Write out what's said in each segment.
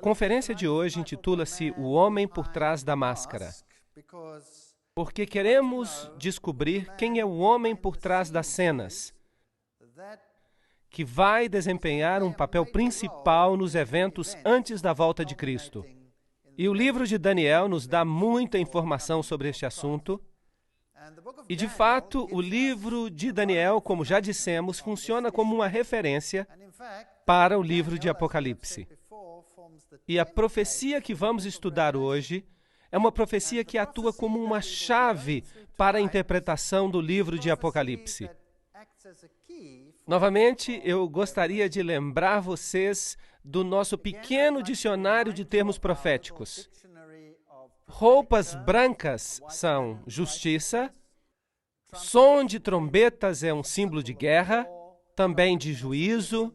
conferência de hoje intitula-se O Homem por Trás da Máscara, porque queremos descobrir quem é o homem por trás das cenas, que vai desempenhar um papel principal nos eventos antes da volta de Cristo. E o livro de Daniel nos dá muita informação sobre este assunto. E, de fato, o livro de Daniel, como já dissemos, funciona como uma referência para o livro de Apocalipse. E a profecia que vamos estudar hoje é uma profecia que atua como uma chave para a interpretação do livro de Apocalipse. Novamente, eu gostaria de lembrar vocês do nosso pequeno dicionário de termos proféticos. Roupas brancas são justiça, som de trombetas é um símbolo de guerra, também de juízo,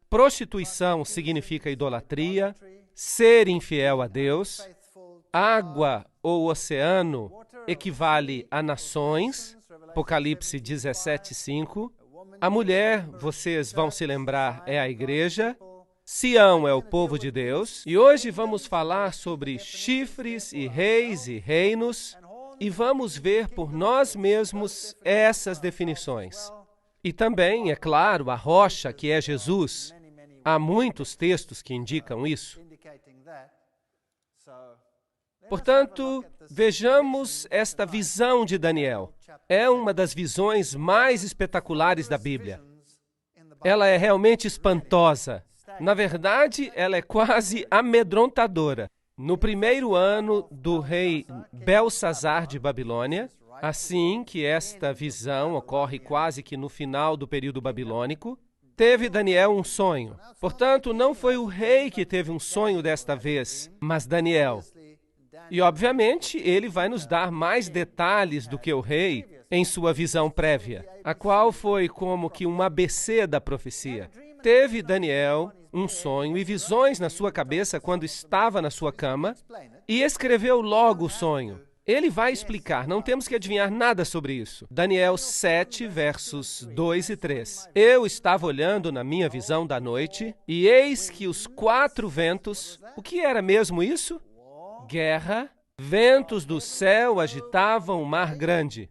prostituição significa idolatria, ser infiel a Deus, água ou oceano equivale a nações, Apocalipse 17:5. A mulher, vocês vão se lembrar, é a igreja. Sião é o povo de Deus. E hoje vamos falar sobre chifres e reis e reinos. E vamos ver por nós mesmos essas definições. E também, é claro, a rocha, que é Jesus. Há muitos textos que indicam isso. Portanto, vejamos esta visão de Daniel. É uma das visões mais espetaculares da Bíblia. Ela é realmente espantosa. Na verdade, ela é quase amedrontadora. No primeiro ano do rei Belsazar de Babilônia, assim que esta visão ocorre quase que no final do período babilônico, teve Daniel um sonho. Portanto, não foi o rei que teve um sonho desta vez, mas Daniel. E, obviamente, ele vai nos dar mais detalhes do que o rei em sua visão prévia, a qual foi como que um ABC da profecia. Teve Daniel um sonho e visões na sua cabeça quando estava na sua cama e escreveu logo o sonho. Ele vai explicar, não temos que adivinhar nada sobre isso. Daniel 7, versos 2 e 3. Eu estava olhando na minha visão da noite e eis que os 4 ventos... O que era mesmo isso? Guerra. Ventos do céu agitavam o mar grande.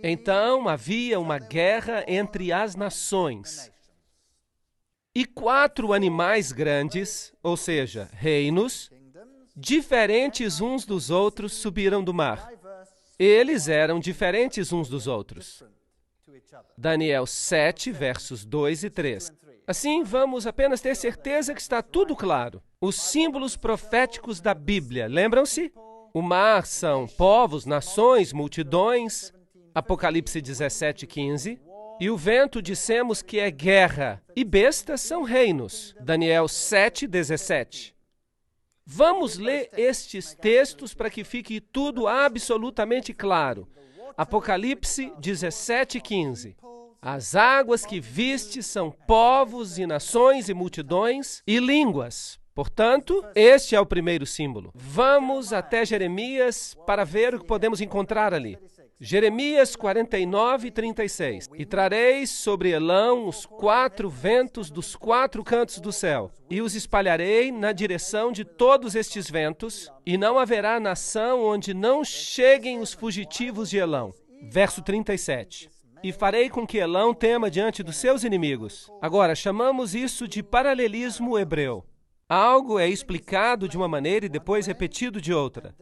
Então havia uma guerra entre as nações. E 4 animais grandes, ou seja, reinos, diferentes uns dos outros, subiram do mar. Eles eram diferentes uns dos outros. Daniel 7, versos 2 e 3. Assim, vamos apenas ter certeza que está tudo claro. Os símbolos proféticos da Bíblia, lembram-se? O mar são povos, nações, multidões, Apocalipse 17:15. E o vento dissemos que é guerra, e bestas são reinos, Daniel 7:17. Vamos ler estes textos para que fique tudo absolutamente claro. Apocalipse 17:15. As águas que viste são povos e nações e multidões e línguas. Portanto, este é o primeiro símbolo. Vamos até Jeremias para ver o que podemos encontrar ali. Jeremias 49:36. E trareis sobre Elão os 4 ventos dos 4 cantos do céu, e os espalharei na direção de todos estes ventos, e não haverá nação onde não cheguem os fugitivos de Elão. Verso 37. E farei com que Elão tema diante dos seus inimigos. Agora, chamamos isso de paralelismo hebreu. Algo é explicado de uma maneira e depois repetido de outra.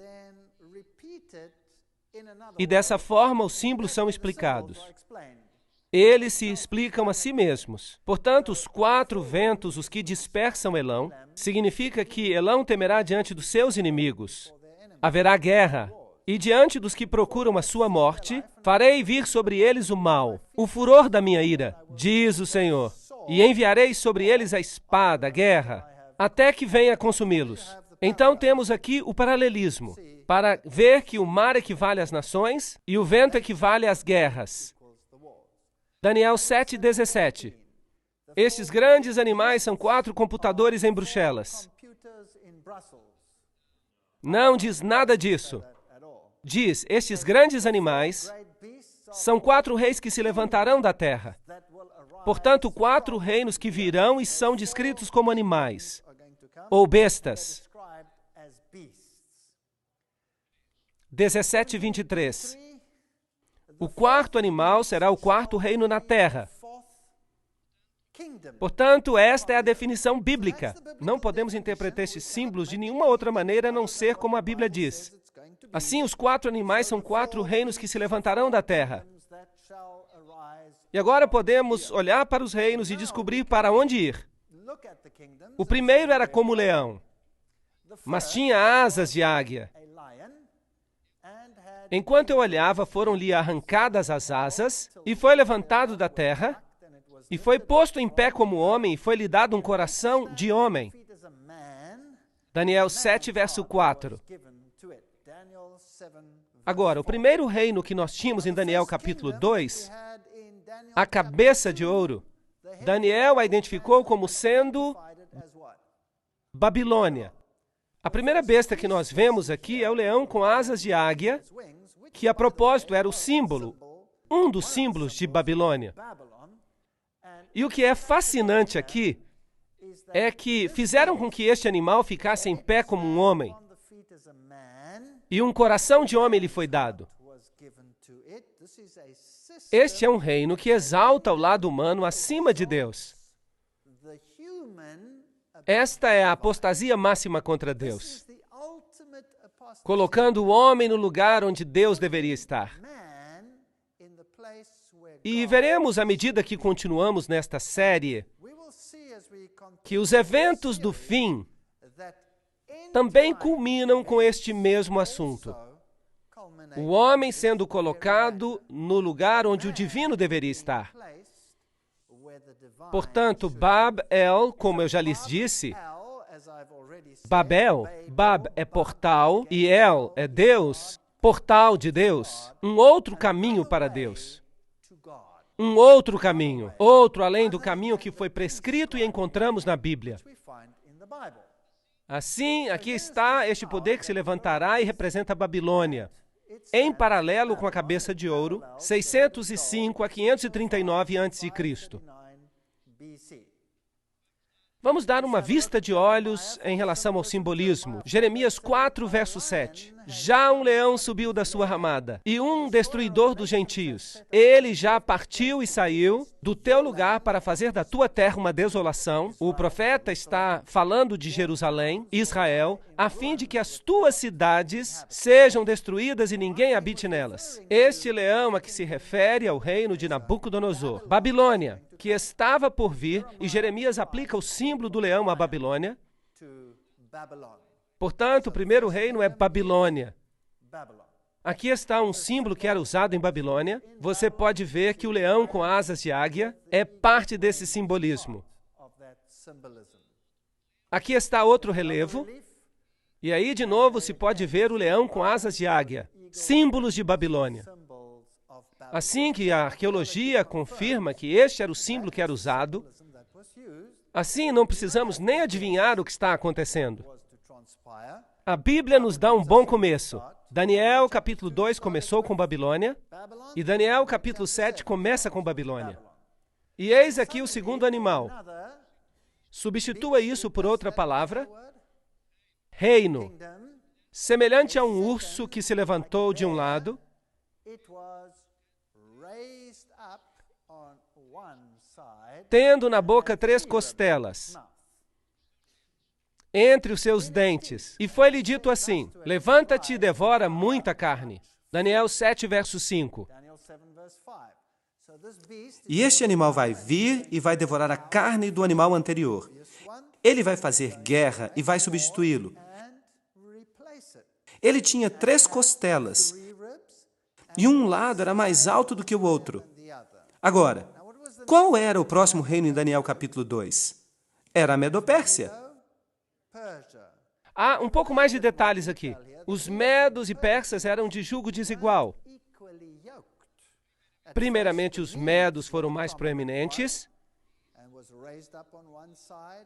E dessa forma os símbolos são explicados. Eles se explicam a si mesmos. Portanto, os 4 ventos, os que dispersam Elão, significa que Elão temerá diante dos seus inimigos. Haverá guerra. E diante dos que procuram a sua morte, farei vir sobre eles o mal, o furor da minha ira, diz o Senhor. E enviarei sobre eles a espada, a guerra, até que venha consumi-los. Então temos aqui o paralelismo, para ver que o mar equivale às nações e o vento equivale às guerras. Daniel 7:17. Estes grandes animais são 4 computadores em Bruxelas. Não diz nada disso. Diz, estes grandes animais são 4 reis que se levantarão da terra. Portanto, 4 reinos que virão e são descritos como animais. ou bestas. 17:23. O quarto animal será o quarto reino na terra. Portanto, esta é a definição bíblica. Não podemos interpretar estes símbolos de nenhuma outra maneira a não ser como a Bíblia diz. Assim, os quatro animais são quatro reinos que se levantarão da terra. E agora podemos olhar para os reinos e descobrir para onde ir. O primeiro era como leão, mas tinha asas de águia. Enquanto eu olhava, foram-lhe arrancadas as asas, e foi levantado da terra, e foi posto em pé como homem, e foi-lhe dado um coração de homem. Daniel 7, verso 4. Agora, o primeiro reino que nós tínhamos em Daniel capítulo 2, a cabeça de ouro, Daniel a identificou como sendo Babilônia. A primeira besta que nós vemos aqui é o leão com asas de águia, que a propósito era o símbolo, um dos símbolos de Babilônia. E o que é fascinante aqui é que fizeram com que este animal ficasse em pé como um homem, e um coração de homem lhe foi dado. Este é um reino que exalta o lado humano acima de Deus. Esta é a apostasia máxima contra Deus, colocando o homem no lugar onde Deus deveria estar. E veremos, à medida que continuamos nesta série, que os eventos do fim também culminam com este mesmo assunto. O homem sendo colocado no lugar onde o divino deveria estar. Portanto, Bab-El, como eu já lhes disse, Babel, Bab é portal e El é Deus, portal de Deus, um outro caminho para Deus. Um outro caminho, outro além do caminho que foi prescrito e encontramos na Bíblia. Assim, aqui está este poder que se levantará e representa a Babilônia, em paralelo com a cabeça de ouro, 605 a 539 a.C. Vamos dar uma vista de olhos em relação ao simbolismo. Jeremias 4, verso 7. Já um leão subiu da sua ramada, e um destruidor dos gentios. Ele já partiu e saiu do teu lugar para fazer da tua terra uma desolação. O profeta está falando de Jerusalém, Israel, a fim de que as tuas cidades sejam destruídas e ninguém habite nelas. Este leão a que se refere ao reino de Nabucodonosor. Babilônia, que estava por vir, e Jeremias aplica o símbolo do leão à Babilônia. Portanto, o primeiro reino é Babilônia. Aqui está um símbolo que era usado em Babilônia. Você pode ver que o leão com asas de águia é parte desse simbolismo. Aqui está outro relevo. E aí, de novo, se pode ver o leão com asas de águia. Símbolos de Babilônia. Assim que a arqueologia confirma que este era o símbolo que era usado, assim não precisamos nem adivinhar o que está acontecendo. A Bíblia nos dá um bom começo. Daniel, capítulo 2, começou com Babilônia, e Daniel, capítulo 7, começa com Babilônia. E eis aqui o segundo animal. Substitua isso por outra palavra, reino, semelhante a um urso que se levantou de um lado, tendo na boca 3 costelas, entre os seus dentes. E foi-lhe dito assim: levanta-te e devora muita carne. Daniel 7, verso 5. E este animal vai vir e vai devorar a carne do animal anterior. Ele vai fazer guerra e vai substituí-lo. Ele tinha 3 costelas, e um lado era mais alto do que o outro. Agora, qual era o próximo reino em Daniel capítulo 2? Era a Medopérsia. Há um pouco mais de detalhes aqui. Os medos e persas eram de jugo desigual. Primeiramente, os medos foram mais proeminentes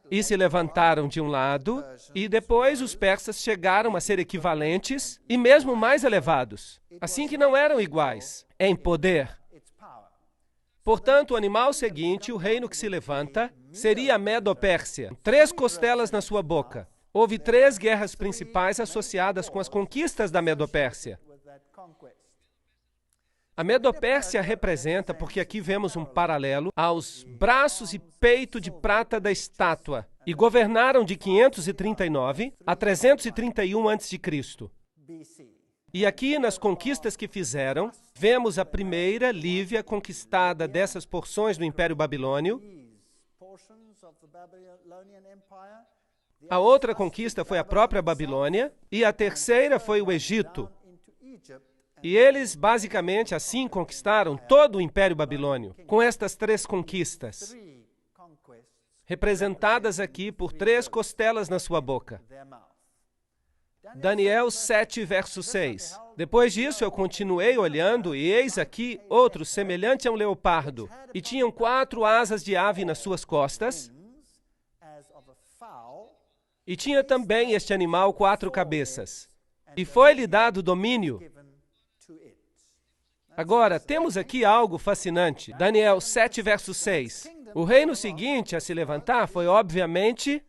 e se levantaram de um lado, e depois os persas chegaram a ser equivalentes e mesmo mais elevados, assim que não eram iguais em poder. Portanto, o animal seguinte, o reino que se levanta, seria a Medopérsia. 3 costelas na sua boca. Houve 3 guerras principais associadas com as conquistas da Medopérsia. A Medopérsia representa, porque aqui vemos um paralelo, aos braços e peito de prata da estátua, e governaram de 539 a 331 a.C. E aqui, nas conquistas que fizeram, vemos a primeira, Lívia, conquistada dessas porções do Império Babilônio. A outra conquista foi a própria Babilônia, e a terceira foi o Egito. E eles, basicamente, assim conquistaram todo o Império Babilônio, com estas 3 conquistas, representadas aqui por 3 costelas na sua boca. Daniel 7, verso 6. Depois disso, eu continuei olhando, e eis aqui outro semelhante a um leopardo, e tinham 4 asas de ave nas suas costas, e tinha também este animal 4 cabeças, e foi-lhe dado domínio. Agora, temos aqui algo fascinante. Daniel 7, verso 6. O reino seguinte a se levantar foi, obviamente,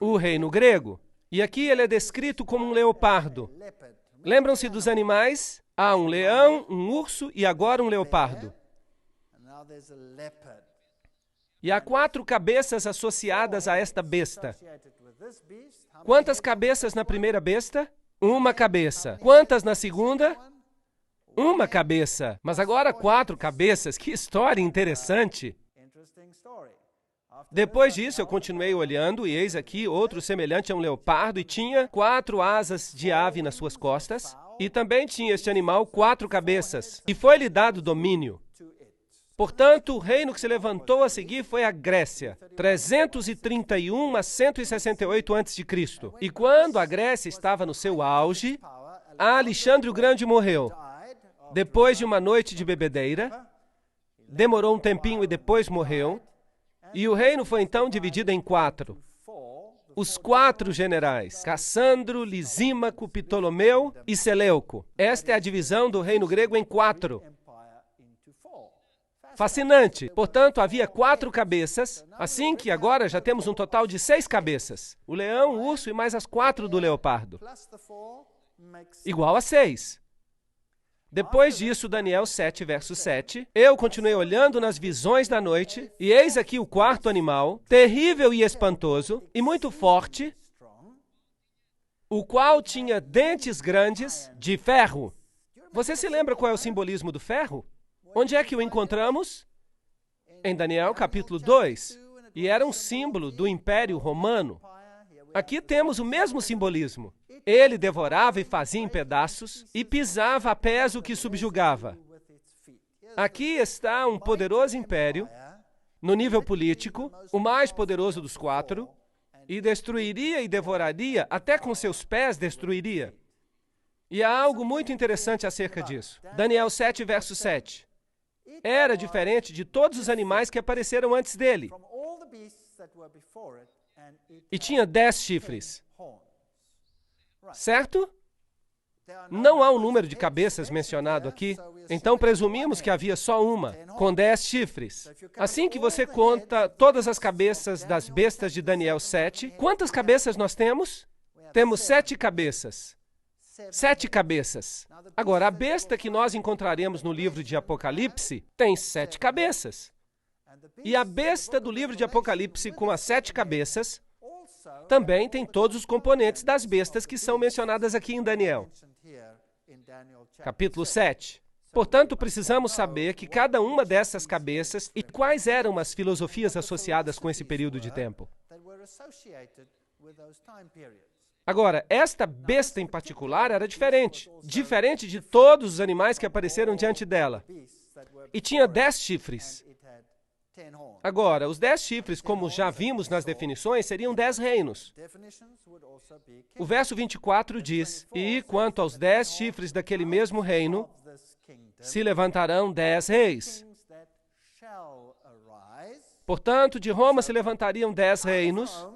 o reino grego. E aqui ele é descrito como um leopardo. Lembram-se dos animais? Há um leão, um urso e agora um leopardo. E há 4 cabeças associadas a esta besta. Quantas cabeças na primeira besta? 1 cabeça. Quantas na segunda? 1 cabeça. Mas agora 4 cabeças. Que história interessante. Depois disso, eu continuei olhando, e eis aqui outro semelhante a um leopardo, e tinha 4 asas de ave nas suas costas, e também tinha este animal 4 cabeças, e foi-lhe dado domínio. Portanto, o reino que se levantou a seguir foi a Grécia, 331 a 168 a.C. E quando a Grécia estava no seu auge, Alexandre o Grande morreu. Depois de uma noite de bebedeira, demorou um tempinho e depois morreu, e o reino foi então dividido em 4. Os 4 generais, Cassandro, Lisímaco, Ptolomeu e Seleuco. Esta é a divisão do reino grego em 4. Fascinante. Portanto, havia 4 cabeças, assim que agora já temos um total de 6 cabeças. O leão, o urso e mais as 4 do leopardo. Igual a 6. Depois disso, Daniel 7, verso 7, eu continuei olhando nas visões da noite, e eis aqui o 4º animal, terrível e espantoso, e muito forte, o qual tinha dentes grandes de ferro. Você se lembra qual é o simbolismo do ferro? Onde é que o encontramos? Em Daniel capítulo 2. E era um símbolo do Império Romano. Aqui temos o mesmo simbolismo. Ele devorava e fazia em pedaços e pisava a pés o que subjugava. Aqui está um poderoso império, no nível político, o mais poderoso dos 4, e destruiria e devoraria, até com seus pés destruiria. E há algo muito interessante acerca disso. Daniel 7, verso 7. Era diferente de todos os animais que apareceram antes dele. E tinha 10 chifres. Certo? Não há um número de cabeças mencionado aqui, então presumimos que havia só uma, com 10 chifres. Assim que você conta todas as cabeças das bestas de Daniel 7, quantas cabeças nós temos? Temos 7 cabeças. 7 cabeças. Agora, a besta que nós encontraremos no livro de Apocalipse tem 7 cabeças. E a besta do livro de Apocalipse com as 7 cabeças também tem todos os componentes das bestas que são mencionadas aqui em Daniel. Capítulo 7. Portanto, precisamos saber que cada uma dessas cabeças e quais eram as filosofias associadas com esse período de tempo. Agora, esta besta em particular era diferente de todos os animais que apareceram diante dela. E tinha 10 chifres. Agora, os 10 chifres, como já vimos nas definições, seriam 10 reinos. O verso 24 diz, e quanto aos 10 chifres daquele mesmo reino, se levantarão 10 reis. Portanto, de Roma se levantariam 10 reinos,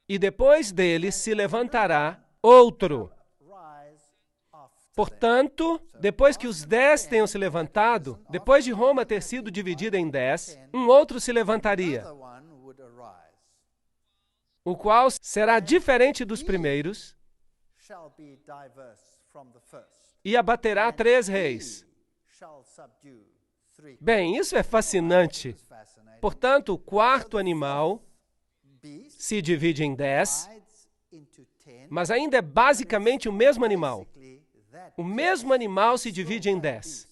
e depois dele se levantará outro. Portanto, depois que os 10 tenham se levantado, depois de Roma ter sido dividida em 10, um outro se levantaria. o qual será diferente dos primeiros, e abaterá 3 reis. Bem, isso é fascinante. Portanto, o quarto animal se divide em 10, mas ainda é basicamente o mesmo animal. O mesmo animal se divide em 10.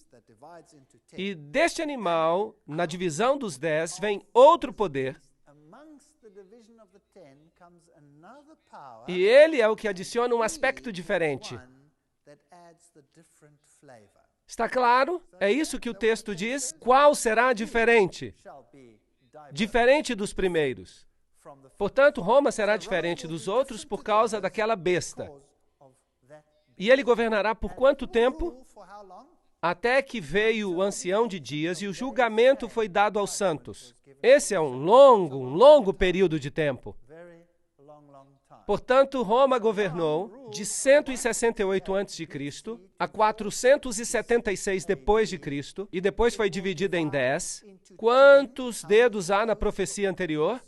E deste animal, na divisão dos 10, vem outro poder. E ele é o que adiciona um aspecto diferente. Está claro? É isso que o texto diz. Qual será diferente? Diferente dos primeiros. Portanto, Roma será diferente dos outros por causa daquela besta. E ele governará por quanto tempo? Até que veio o ancião de dias e o julgamento foi dado aos santos. Esse é um longo período de tempo. Portanto, Roma governou de 168 a.C. a 476 depois de Cristo, e depois foi dividida em 10. Quantos dedos há na profecia anterior?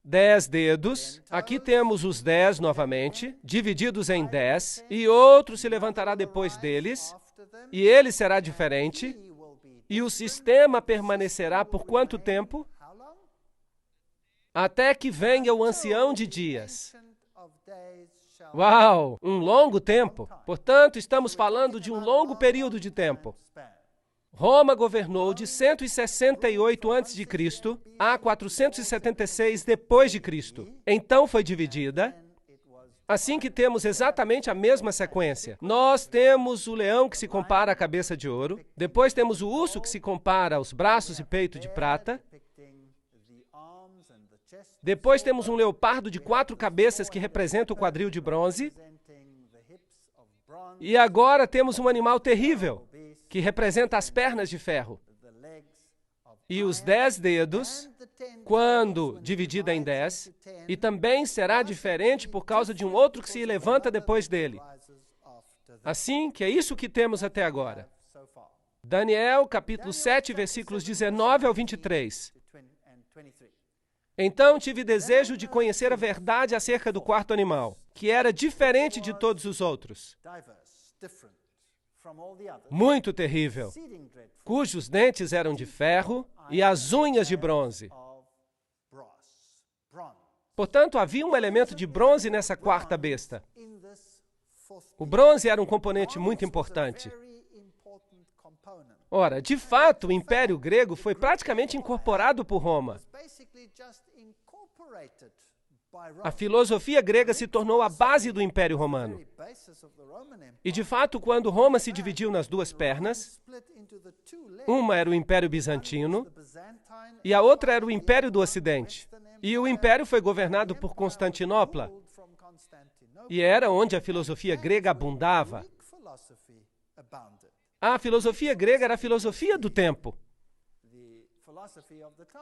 10 dedos. Aqui temos os 10 novamente, divididos em 10, e outro se levantará depois deles, e ele será diferente, e o sistema permanecerá por quanto tempo? Até que venha o ancião de dias. Uau! Um longo tempo. Portanto, estamos falando de um longo período de tempo. Roma governou de 168 a.C. a 476 depois de Cristo. Então foi dividida. Assim que temos exatamente a mesma sequência. Nós temos o leão que se compara à cabeça de ouro. Depois temos o urso que se compara aos braços e peito de prata. Depois temos um leopardo de 4 cabeças que representa o quadril de bronze. E agora temos um animal terrível, que representa as pernas de ferro. E os 10 dedos, quando dividida em 10, e também será diferente por causa de um outro que se levanta depois dele. Assim que é isso que temos até agora. Daniel, capítulo 7, versículos 19 ao 23. Então tive desejo de conhecer a verdade acerca do quarto animal, que era diferente de todos os outros. Muito terrível, cujos dentes eram de ferro e as unhas de bronze. Portanto, havia um elemento de bronze nessa quarta besta. O bronze era um componente muito importante. Ora, de fato, o Império Grego foi praticamente incorporado por Roma. A filosofia grega se tornou a base do Império Romano. E, de fato, quando Roma se dividiu nas duas pernas, uma era o Império Bizantino e a outra era o Império do Ocidente. E o Império foi governado por Constantinopla. E era onde a filosofia grega abundava. A filosofia grega era a filosofia do tempo.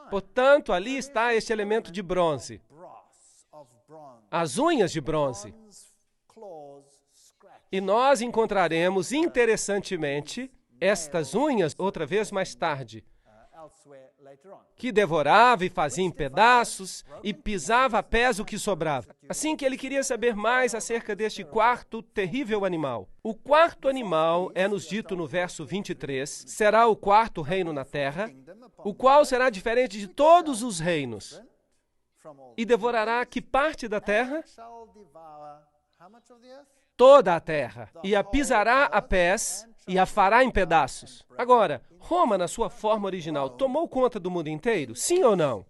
Portanto, ali está este elemento de bronze. As unhas de bronze. E nós encontraremos, interessantemente, estas unhas outra vez mais tarde, que devorava e fazia em pedaços e pisava a pés o que sobrava. Assim que ele queria saber mais acerca deste quarto terrível animal. O quarto animal, é-nos dito no verso 23, será o quarto reino na terra, o qual será diferente de todos os reinos. E devorará que parte da terra? Toda a terra. E a pisará a pés e a fará em pedaços. Agora, Roma, na sua forma original, tomou conta do mundo inteiro? Sim ou não?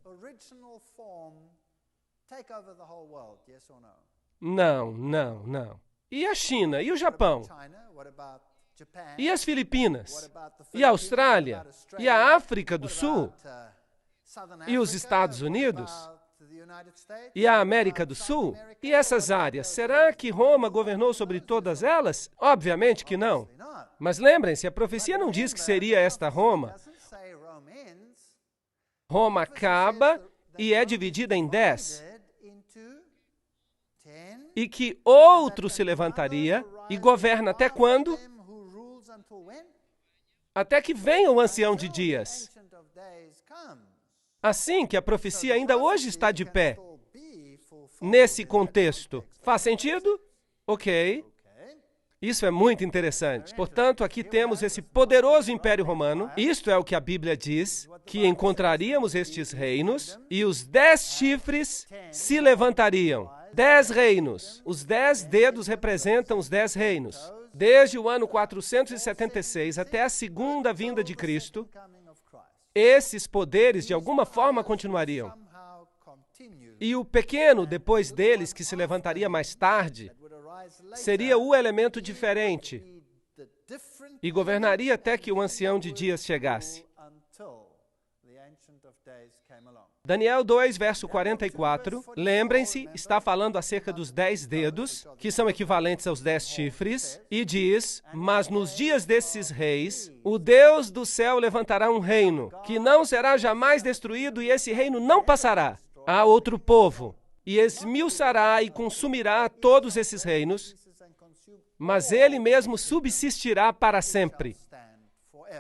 Não. E a China? E o Japão? E as Filipinas? E a Austrália? E a África do Sul? E os Estados Unidos? E a América do Sul? E essas áreas? Será que Roma governou sobre todas elas? Obviamente que não. Mas lembrem-se, a profecia não diz que seria esta Roma. Roma acaba e é dividida em 10. E que outro se levantaria e governa até quando? Até que venha o ancião de dias. Assim que a profecia ainda hoje está de pé, nesse contexto. Faz sentido? Ok. Isso é muito interessante. Portanto, aqui temos esse poderoso Império Romano. Isto é o que a Bíblia diz, que encontraríamos estes reinos e os 10 chifres se levantariam. 10 reinos. Os 10 dedos representam os 10 reinos. Desde o ano 476 até a segunda vinda de Cristo, esses poderes de alguma forma continuariam. E o pequeno, depois deles, que se levantaria mais tarde, seria o elemento diferente e governaria até que o ancião de dias chegasse. Daniel 2, verso 44, lembrem-se, está falando acerca dos 10 dedos, que são equivalentes aos 10 chifres, e diz, mas nos dias desses reis, o Deus do céu levantará um reino, que não será jamais destruído, e esse reino não passará a outro povo, e esmiuçará e consumirá todos esses reinos, mas ele mesmo subsistirá para sempre.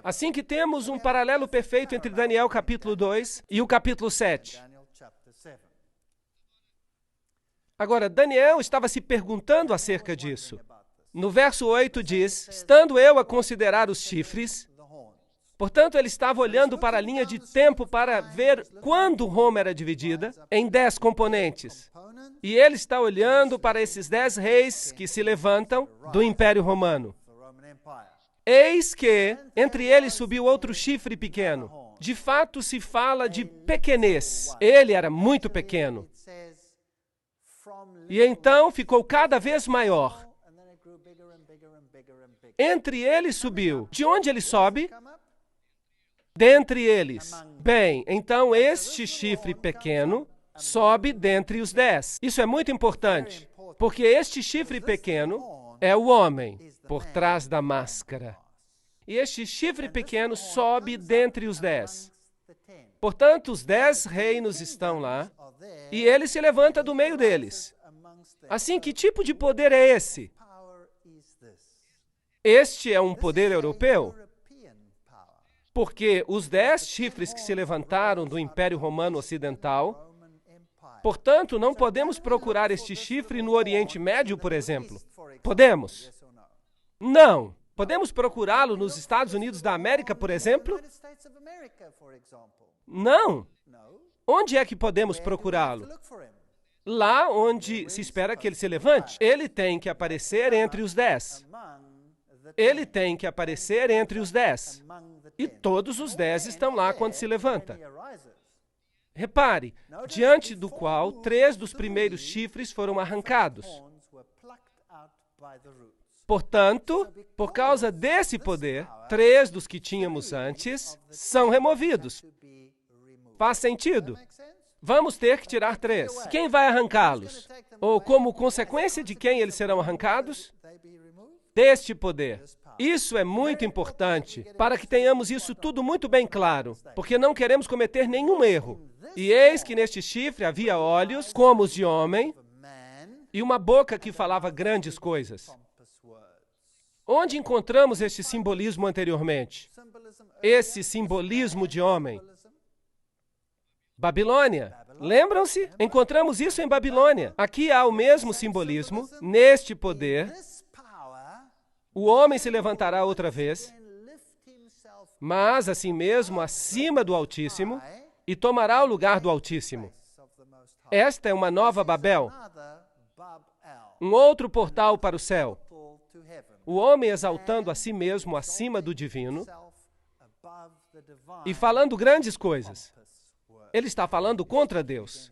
Assim que temos um paralelo perfeito entre Daniel capítulo 2 e o capítulo 7. Agora, Daniel estava se perguntando acerca disso. No verso 8 diz, estando eu a considerar os chifres, portanto, ele estava olhando para a linha de tempo para ver quando Roma era dividida em 10 componentes. E ele está olhando para esses 10 reis que se levantam do Império Romano. Eis que entre eles subiu outro chifre pequeno. De fato, se fala de pequenez. Ele era muito pequeno. E então ficou cada vez maior. Entre eles subiu. De onde ele sobe? Dentre eles. Bem, então este chifre pequeno sobe dentre os 10. Isso é muito importante, porque este chifre pequeno é o homem por trás da máscara. E este chifre pequeno sobe dentre os 10. Portanto, os 10 reinos estão lá, e ele se levanta do meio deles. Assim, que tipo de poder é esse? Este é um poder europeu? Porque os 10 chifres que se levantaram do Império Romano Ocidental, portanto, não podemos procurar este chifre no Oriente Médio, por exemplo. Podemos? Não. Podemos procurá-lo nos Estados Unidos da América, por exemplo? Não. Onde é que podemos procurá-lo? Lá onde se espera que ele se levante. Ele tem que aparecer entre os 10. Ele tem que aparecer entre os 10. E todos os 10 estão lá quando se levanta. Repare, diante do qual 3 dos primeiros chifres foram arrancados. Portanto, por causa desse poder, 3 dos que tínhamos antes são removidos. Faz sentido? Vamos ter que tirar 3. Quem vai arrancá-los? Ou como consequência de quem eles serão arrancados? Deste poder. Isso é muito importante para que tenhamos isso tudo muito bem claro, porque não queremos cometer nenhum erro. E eis que neste chifre havia olhos como os de homem e uma boca que falava grandes coisas. Onde encontramos este simbolismo anteriormente? Esse simbolismo de homem. Babilônia. Lembram-se? Encontramos isso em Babilônia. Aqui há o mesmo simbolismo, neste poder. O homem se levantará outra vez, mas assim mesmo acima do Altíssimo, e tomará o lugar do Altíssimo. Esta é uma nova Babel, um outro portal para o céu. O homem exaltando a si mesmo acima do divino e falando grandes coisas. Ele está falando contra Deus.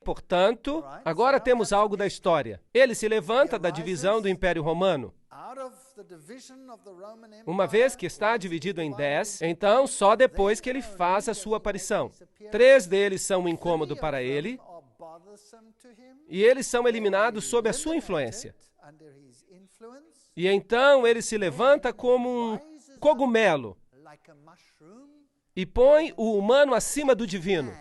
Portanto, agora temos algo da história. Ele se levanta da divisão do Império Romano. Uma vez que está dividido em 10, então só depois que ele faz a sua aparição. 3 deles são um incômodo para ele, e eles são eliminados sob a sua influência. E então ele se levanta como um cogumelo e põe o humano acima do divino.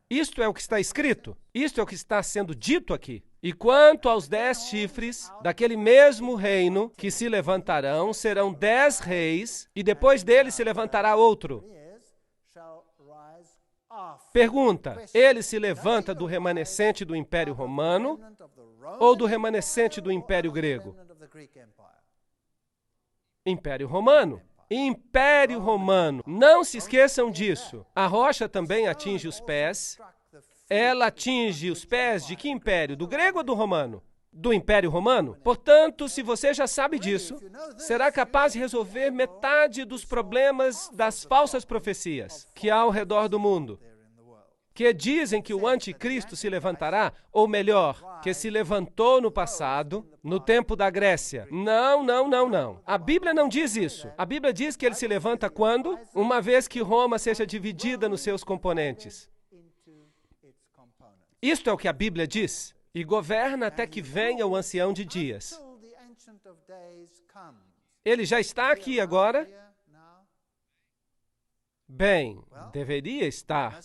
Isto é o que está escrito. Isto é o que está sendo dito aqui. E quanto aos 10 chifres daquele mesmo reino que se levantarão, serão 10 reis, e depois dele se levantará outro. Pergunta: ele se levanta do remanescente do Império Romano ou do remanescente do Império Grego? Império Romano. Império Romano. Não se esqueçam disso. A rocha também atinge os pés. Ela atinge os pés de que império? Do grego ou do romano? Do Império Romano? Portanto, se você já sabe disso, será capaz de resolver metade dos problemas das falsas profecias que há ao redor do mundo, que dizem que o anticristo se levantará, ou melhor, que se levantou no passado, no tempo da Grécia. Não, não, não, não. A Bíblia não diz isso. A Bíblia diz que ele se levanta quando? Uma vez que Roma seja dividida nos seus componentes. Isto é o que a Bíblia diz. E governa até que venha o ancião de dias. Ele já está aqui agora? Bem, deveria estar.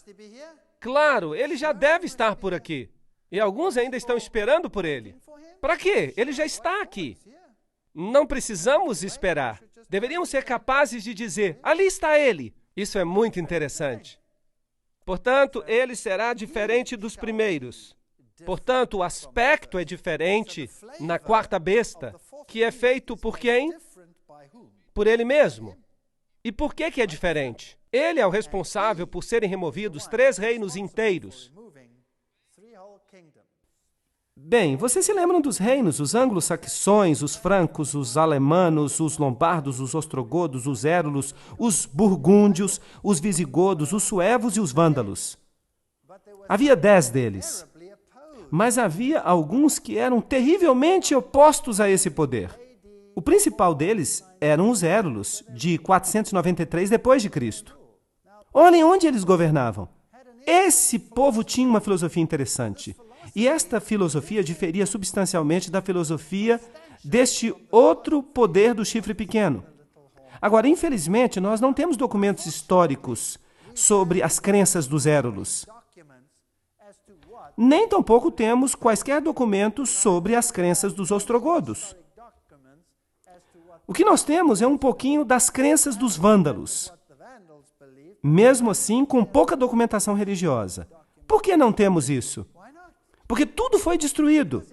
Claro, ele já deve estar por aqui. E alguns ainda estão esperando por ele. Para quê? Ele já está aqui. Não precisamos esperar. Deveríamos ser capazes de dizer: ali está ele. Isso é muito interessante. Portanto, ele será diferente dos primeiros. Portanto, o aspecto é diferente na quarta besta, que é feito por quem? Por ele mesmo. E por que é diferente? Ele é o responsável por serem removidos 3 reinos inteiros. Bem, vocês se lembram dos reinos, os anglo-saxões, os francos, os alemanos, os lombardos, os ostrogodos, os érulos, os burgúndios, os visigodos, os suevos e os vândalos. Havia 10 deles. Mas havia alguns que eram terrivelmente opostos a esse poder. O principal deles eram os érulos, de 493 depois de Cristo. Olhem onde eles governavam. Esse povo tinha uma filosofia interessante. E esta filosofia diferia substancialmente da filosofia deste outro poder do chifre pequeno. Agora, infelizmente, nós não temos documentos históricos sobre as crenças dos érulos. Nem tampouco temos quaisquer documentos sobre as crenças dos ostrogodos. O que nós temos é um pouquinho das crenças dos vândalos. Mesmo assim, com pouca documentação religiosa. Por que não temos isso? Porque tudo foi destruído.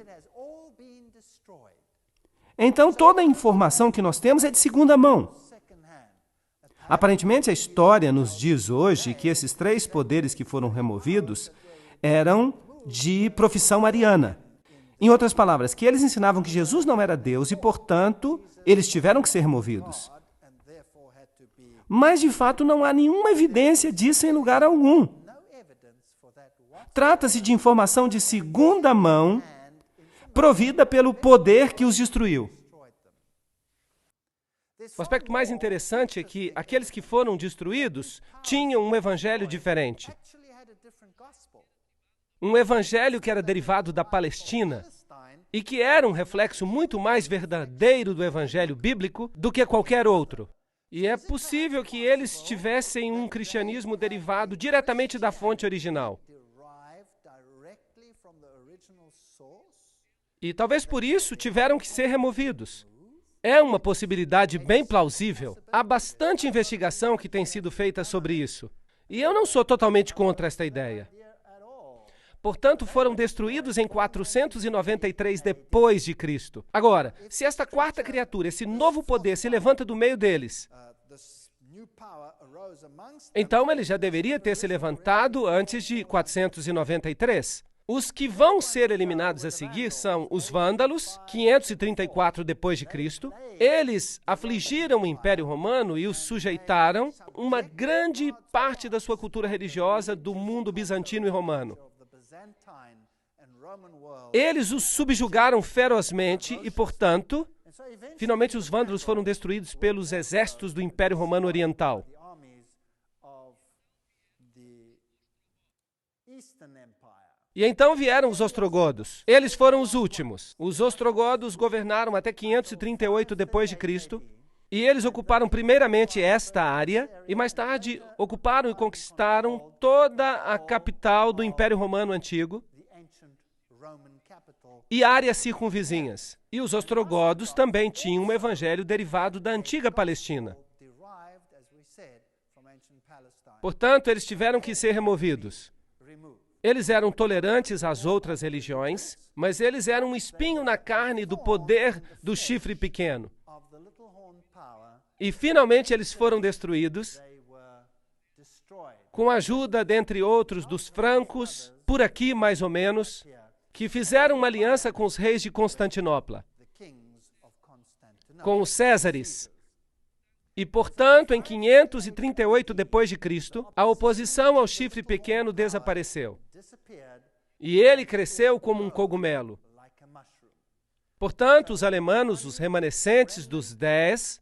Então, toda a informação que nós temos é de segunda mão. Aparentemente, a história nos diz hoje que esses 3 poderes que foram removidos eram de profissão ariana. Em outras palavras, que eles ensinavam que Jesus não era Deus e, portanto, eles tiveram que ser removidos. Mas, de fato, não há nenhuma evidência disso em lugar algum. Trata-se de informação de segunda mão, provida pelo poder que os destruiu. O aspecto mais interessante é que aqueles que foram destruídos tinham um evangelho diferente. Um evangelho que era derivado da Palestina e que era um reflexo muito mais verdadeiro do evangelho bíblico do que qualquer outro. E é possível que eles tivessem um cristianismo derivado diretamente da fonte original. E talvez por isso tiveram que ser removidos. É uma possibilidade bem plausível. Há bastante investigação que tem sido feita sobre isso. E eu não sou totalmente contra esta ideia. Portanto, foram destruídos em 493 depois de Cristo. Agora, se esta quarta criatura, esse novo poder, se levanta do meio deles, então ele já deveria ter se levantado antes de 493. Os que vão ser eliminados a seguir são os vândalos, 534 depois de Cristo. Eles afligiram o Império Romano e os sujeitaram uma grande parte da sua cultura religiosa do mundo bizantino e romano. Eles os subjugaram ferozmente e, portanto, finalmente os vândalos foram destruídos pelos exércitos do Império Romano Oriental. E então vieram os ostrogodos. Eles foram os últimos. Os ostrogodos governaram até 538 depois de Cristo, e eles ocuparam primeiramente esta área e mais tarde ocuparam e conquistaram toda a capital do Império Romano Antigo e áreas circunvizinhas. E os ostrogodos também tinham um evangelho derivado da antiga Palestina. Portanto, eles tiveram que ser removidos. Eles eram tolerantes às outras religiões, mas eles eram um espinho na carne do poder do chifre pequeno. E finalmente eles foram destruídos com a ajuda, dentre outros, dos francos, por aqui mais ou menos, que fizeram uma aliança com os reis de Constantinopla, com os Césares. E, portanto, em 538 d.C., a oposição ao chifre pequeno desapareceu. E ele cresceu como um cogumelo. Portanto, os alemanos, os remanescentes dos 10,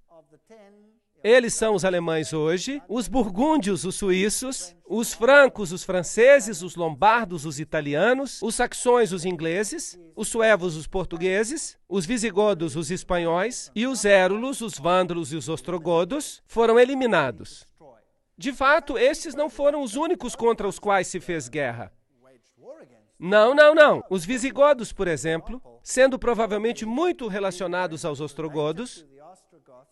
eles são os alemães hoje, os burgúndios, os suíços, os francos, os franceses, os lombardos, os italianos, os saxões, os ingleses, os suevos, os portugueses, os visigodos, os espanhóis, e os érulos, os vândalos e os ostrogodos foram eliminados. De fato, estes não foram os únicos contra os quais se fez guerra. Não. Os visigodos, por exemplo, sendo provavelmente muito relacionados aos ostrogodos,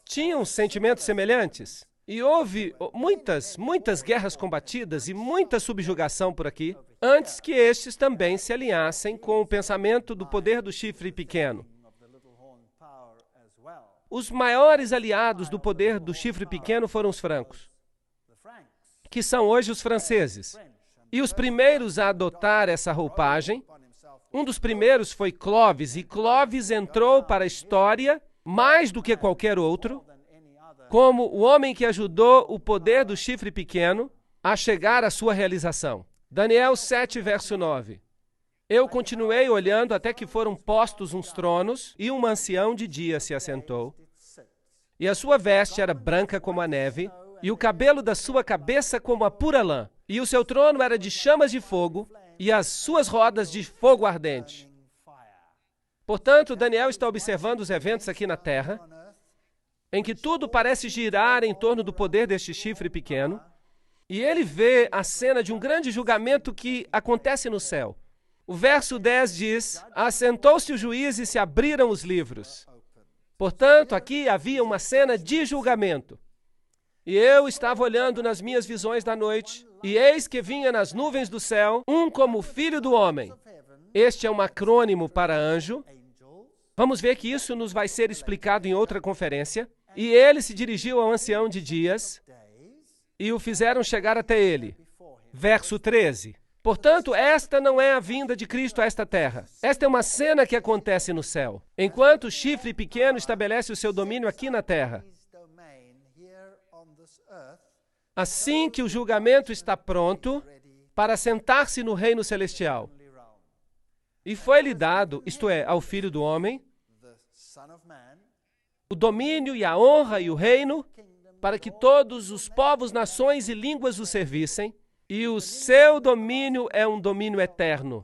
tinham sentimentos semelhantes. E houve muitas guerras combatidas e muita subjugação por aqui, antes que estes também se alinhassem com o pensamento do poder do chifre pequeno. Os maiores aliados do poder do chifre pequeno foram os francos, que são hoje os franceses. E os primeiros a adotar essa roupagem, um dos primeiros foi Clovis, e Clovis entrou para a história mais do que qualquer outro, como o homem que ajudou o poder do chifre pequeno a chegar à sua realização. Daniel 7, verso 9. Eu continuei olhando até que foram postos uns tronos, e um ancião de dia se assentou, e a sua veste era branca como a neve, e o cabelo da sua cabeça como a pura lã, e o seu trono era de chamas de fogo, e as suas rodas de fogo ardente. Portanto, Daniel está observando os eventos aqui na Terra, em que tudo parece girar em torno do poder deste chifre pequeno, e ele vê a cena de um grande julgamento que acontece no céu. O verso 10 diz: assentou-se o juiz e se abriram os livros. Portanto, aqui havia uma cena de julgamento. E eu estava olhando nas minhas visões da noite, e eis que vinha nas nuvens do céu um como filho do homem. Este é um acrônimo para anjo. Vamos ver que isso nos vai ser explicado em outra conferência. E ele se dirigiu ao ancião de dias e o fizeram chegar até ele. Verso 13. Portanto, esta não é a vinda de Cristo a esta terra. Esta é uma cena que acontece no céu, enquanto o chifre pequeno estabelece o seu domínio aqui na terra. Assim que o julgamento está pronto para sentar-se no reino celestial. E foi-lhe dado, isto é, ao Filho do Homem, o domínio e a honra e o reino, para que todos os povos, nações e línguas o servissem, e o seu domínio é um domínio eterno,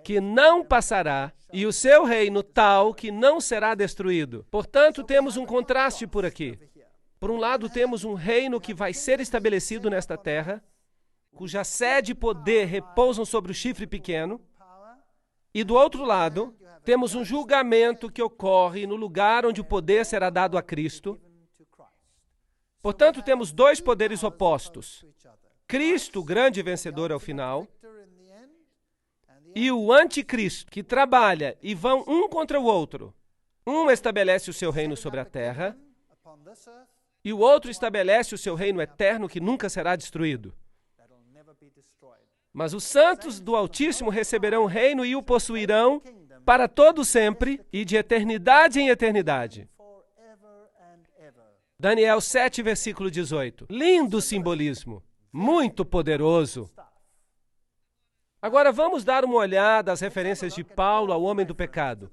que não passará, e o seu reino tal que não será destruído. Portanto, temos um contraste por aqui. Por um lado, temos um reino que vai ser estabelecido nesta terra, cuja sede e poder repousam sobre o chifre pequeno, e do outro lado, temos um julgamento que ocorre no lugar onde o poder será dado a Cristo. Portanto, temos dois poderes opostos. Cristo, o grande vencedor ao final, e o anticristo, que trabalha e vão um contra o outro. Um estabelece o seu reino sobre a terra, e o outro estabelece o seu reino eterno que nunca será destruído. Mas os santos do Altíssimo receberão o reino e o possuirão para todo sempre e de eternidade em eternidade. Daniel 7, versículo 18. Lindo simbolismo, muito poderoso. Agora vamos dar uma olhada às referências de Paulo ao homem do pecado.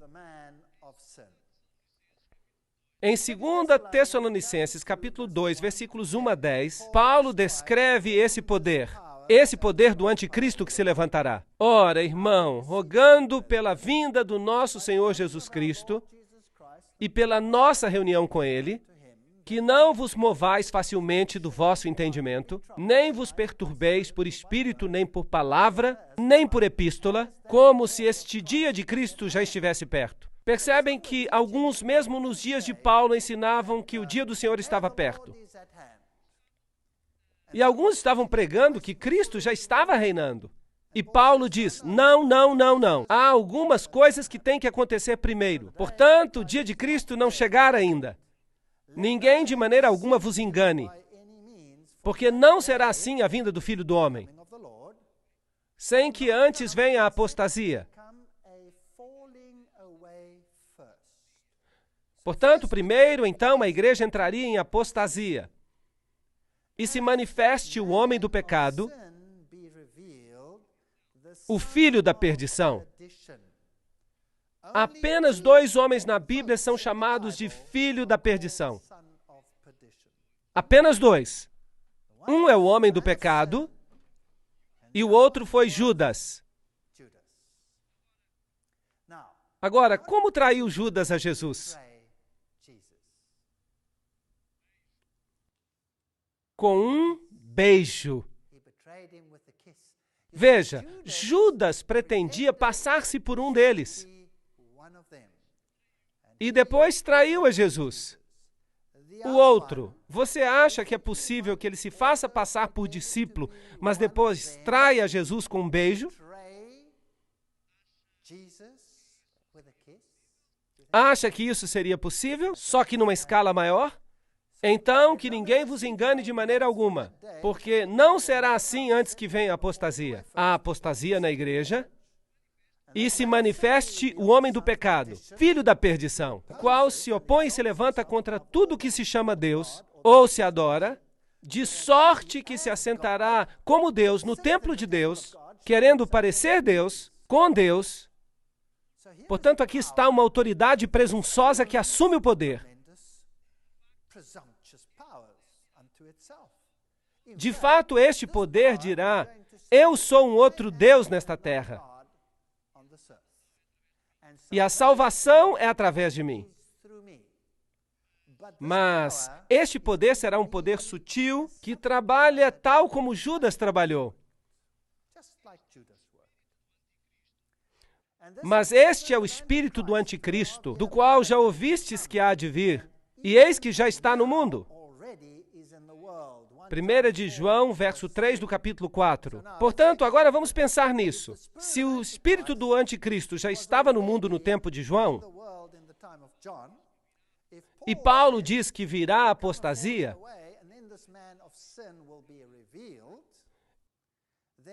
Em 2 Tessalonicenses, capítulo 2, versículos 1 a 10, Paulo descreve esse poder do anticristo que se levantará. Ora, irmão, rogando pela vinda do nosso Senhor Jesus Cristo e pela nossa reunião com Ele, que não vos movais facilmente do vosso entendimento, nem vos perturbeis por espírito, nem por palavra, nem por epístola, como se este dia de Cristo já estivesse perto. Percebem que alguns, mesmo nos dias de Paulo, ensinavam que o dia do Senhor estava perto. E alguns estavam pregando que Cristo já estava reinando. E Paulo diz, não, não, não, não. Há algumas coisas que têm que acontecer primeiro. Portanto, o dia de Cristo não chegar ainda. Ninguém de maneira alguma vos engane, porque não será assim a vinda do Filho do Homem, sem que antes venha a apostasia. Portanto, primeiro, então, a igreja entraria em apostasia e se manifeste o homem do pecado, o filho da perdição. Apenas 2 homens na Bíblia são chamados de filho da perdição. Apenas 2. Um é o homem do pecado e o outro foi Judas. Agora, como traiu Judas a Jesus? Com um beijo. Veja, Judas pretendia passar-se por um deles. E depois traiu a Jesus. O outro, você acha que é possível que ele se faça passar por discípulo, mas depois traia Jesus com um beijo? Acha que isso seria possível, só que numa escala maior? Então, que ninguém vos engane de maneira alguma, porque não será assim antes que venha a apostasia. A apostasia na igreja, e se manifeste o homem do pecado, filho da perdição, o qual se opõe e se levanta contra tudo que se chama Deus, ou se adora, de sorte que se assentará como Deus no templo de Deus, querendo parecer Deus, com Deus. Portanto, aqui está uma autoridade presunçosa que assume o poder. De fato, este poder dirá, eu sou um outro Deus nesta terra. E a salvação é através de mim. Mas este poder será um poder sutil que trabalha tal como Judas trabalhou. Mas este é o espírito do anticristo, do qual já ouvistes que há de vir, e eis que já está no mundo. 1 de João, verso 3 do capítulo 4. Portanto, agora vamos pensar nisso. Se o espírito do anticristo já estava no mundo no tempo de João, e Paulo diz que virá a apostasia,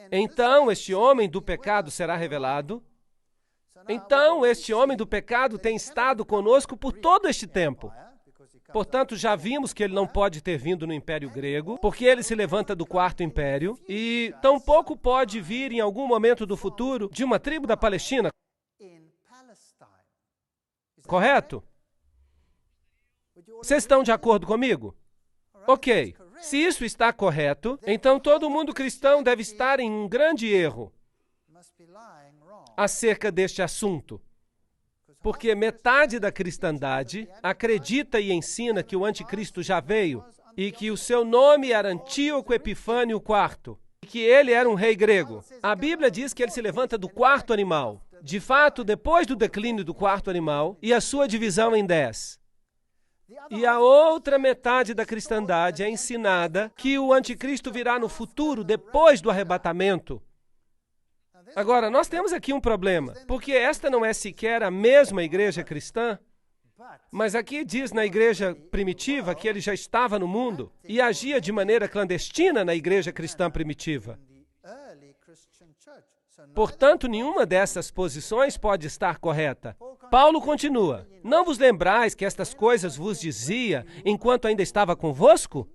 então este homem do pecado será revelado. Então, este homem do pecado tem estado conosco por todo este tempo. Portanto, já vimos que ele não pode ter vindo no Império Grego, porque ele se levanta do Quarto Império, e tampouco pode vir em algum momento do futuro de uma tribo da Palestina. Correto? Vocês estão de acordo comigo? Ok. Se isso está correto, então todo mundo cristão deve estar em um grande erro acerca deste assunto. Porque metade da cristandade acredita e ensina que o anticristo já veio e que o seu nome era Antíoco Epifânio IV e que ele era um rei grego. A Bíblia diz que ele se levanta do quarto animal. De fato, depois do declínio do quarto animal e a sua divisão em 10. E a outra metade da cristandade é ensinada que o anticristo virá no futuro, depois do arrebatamento. Agora, nós temos aqui um problema, porque esta não é sequer a mesma igreja cristã, mas aqui diz na igreja primitiva que ele já estava no mundo e agia de maneira clandestina na igreja cristã primitiva. Portanto, nenhuma dessas posições pode estar correta. Paulo continua, não vos lembrais que estas coisas vos dizia enquanto ainda estava convosco?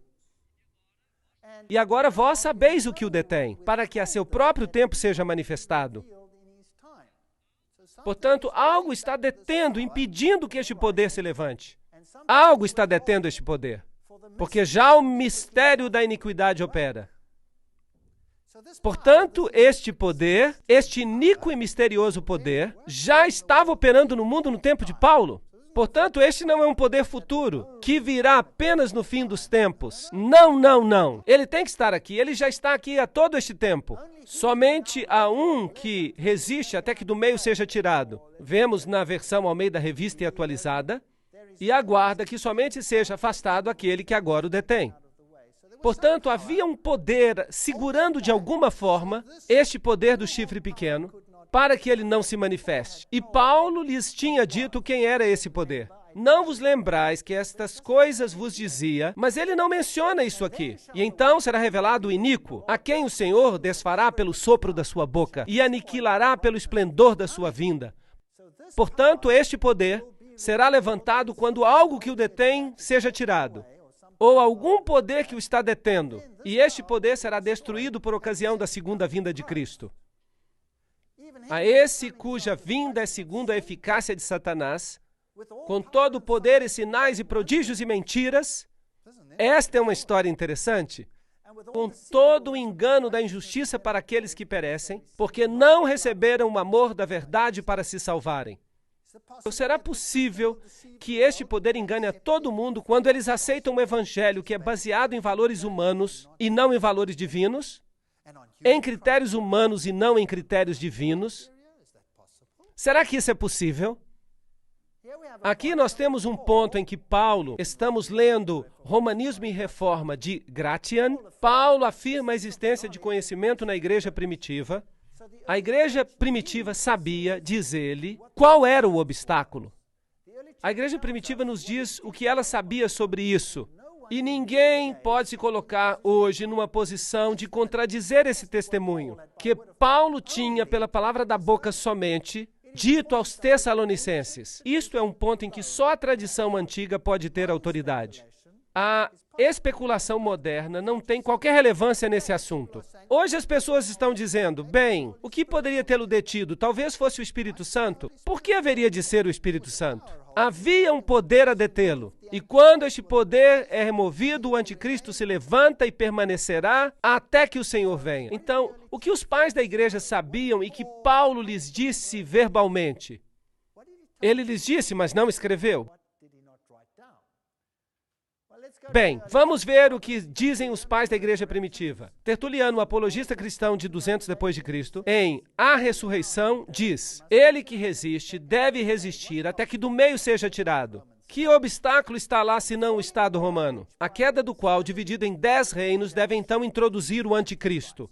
E agora vós sabeis o que o detém, para que a seu próprio tempo seja manifestado. Portanto, algo está detendo, impedindo que este poder se levante. Algo está detendo este poder, porque já o mistério da iniquidade opera. Portanto, este poder, este iníquo e misterioso poder, já estava operando no mundo no tempo de Paulo. Portanto, este não é um poder futuro, que virá apenas no fim dos tempos. Não, não, não. Ele tem que estar aqui. Ele já está aqui há todo este tempo. Somente há um que resiste até que do meio seja tirado. Vemos na versão Almeida Revista e Atualizada. E aguarda que somente seja afastado aquele que agora o detém. Portanto, havia um poder segurando de alguma forma este poder do chifre pequeno para que ele não se manifeste. E Paulo lhes tinha dito quem era esse poder. Não vos lembrais que estas coisas vos dizia, mas ele não menciona isso aqui. E então será revelado o iníquo, a quem o Senhor desfará pelo sopro da sua boca e aniquilará pelo esplendor da sua vinda. Portanto, este poder será levantado quando algo que o detém seja tirado, ou algum poder que o está detendo, e este poder será destruído por ocasião da segunda vinda de Cristo. A esse cuja vinda é segundo a eficácia de Satanás, com todo o poder e sinais e prodígios e mentiras. Esta é uma história interessante. Com todo o engano da injustiça para aqueles que perecem, porque não receberam o amor da verdade para se salvarem. Será possível que este poder engane a todo mundo quando eles aceitam um evangelho que é baseado em valores humanos e não em valores divinos? Em critérios humanos e não em critérios divinos? Será que isso é possível? Aqui nós temos um ponto em que Paulo, estamos lendo Romanismo e Reforma de Gratian. Paulo afirma a existência de conhecimento na igreja primitiva. A igreja primitiva sabia, diz ele, qual era o obstáculo. A igreja primitiva nos diz o que ela sabia sobre isso. E ninguém pode se colocar hoje numa posição de contradizer esse testemunho, que Paulo tinha pela palavra da boca somente, dito aos Tessalonicenses. Isto é um ponto em que só a tradição antiga pode ter autoridade. A especulação moderna não tem qualquer relevância nesse assunto. Hoje as pessoas estão dizendo, bem, o que poderia tê-lo detido? Talvez fosse o Espírito Santo. Por que haveria de ser o Espírito Santo? Havia um poder a detê-lo. E quando este poder é removido, o anticristo se levanta e permanecerá até que o Senhor venha. Então, o que os pais da igreja sabiam e que Paulo lhes disse verbalmente? Ele lhes disse, mas não escreveu. Bem, vamos ver o que dizem os pais da igreja primitiva. Tertuliano, um apologista cristão de 200 depois de Cristo, em A Ressurreição, diz: ele que resiste deve resistir até que do meio seja tirado. Que obstáculo está lá senão o Estado romano? A queda do qual, dividido em 10 reinos, deve então introduzir o anticristo.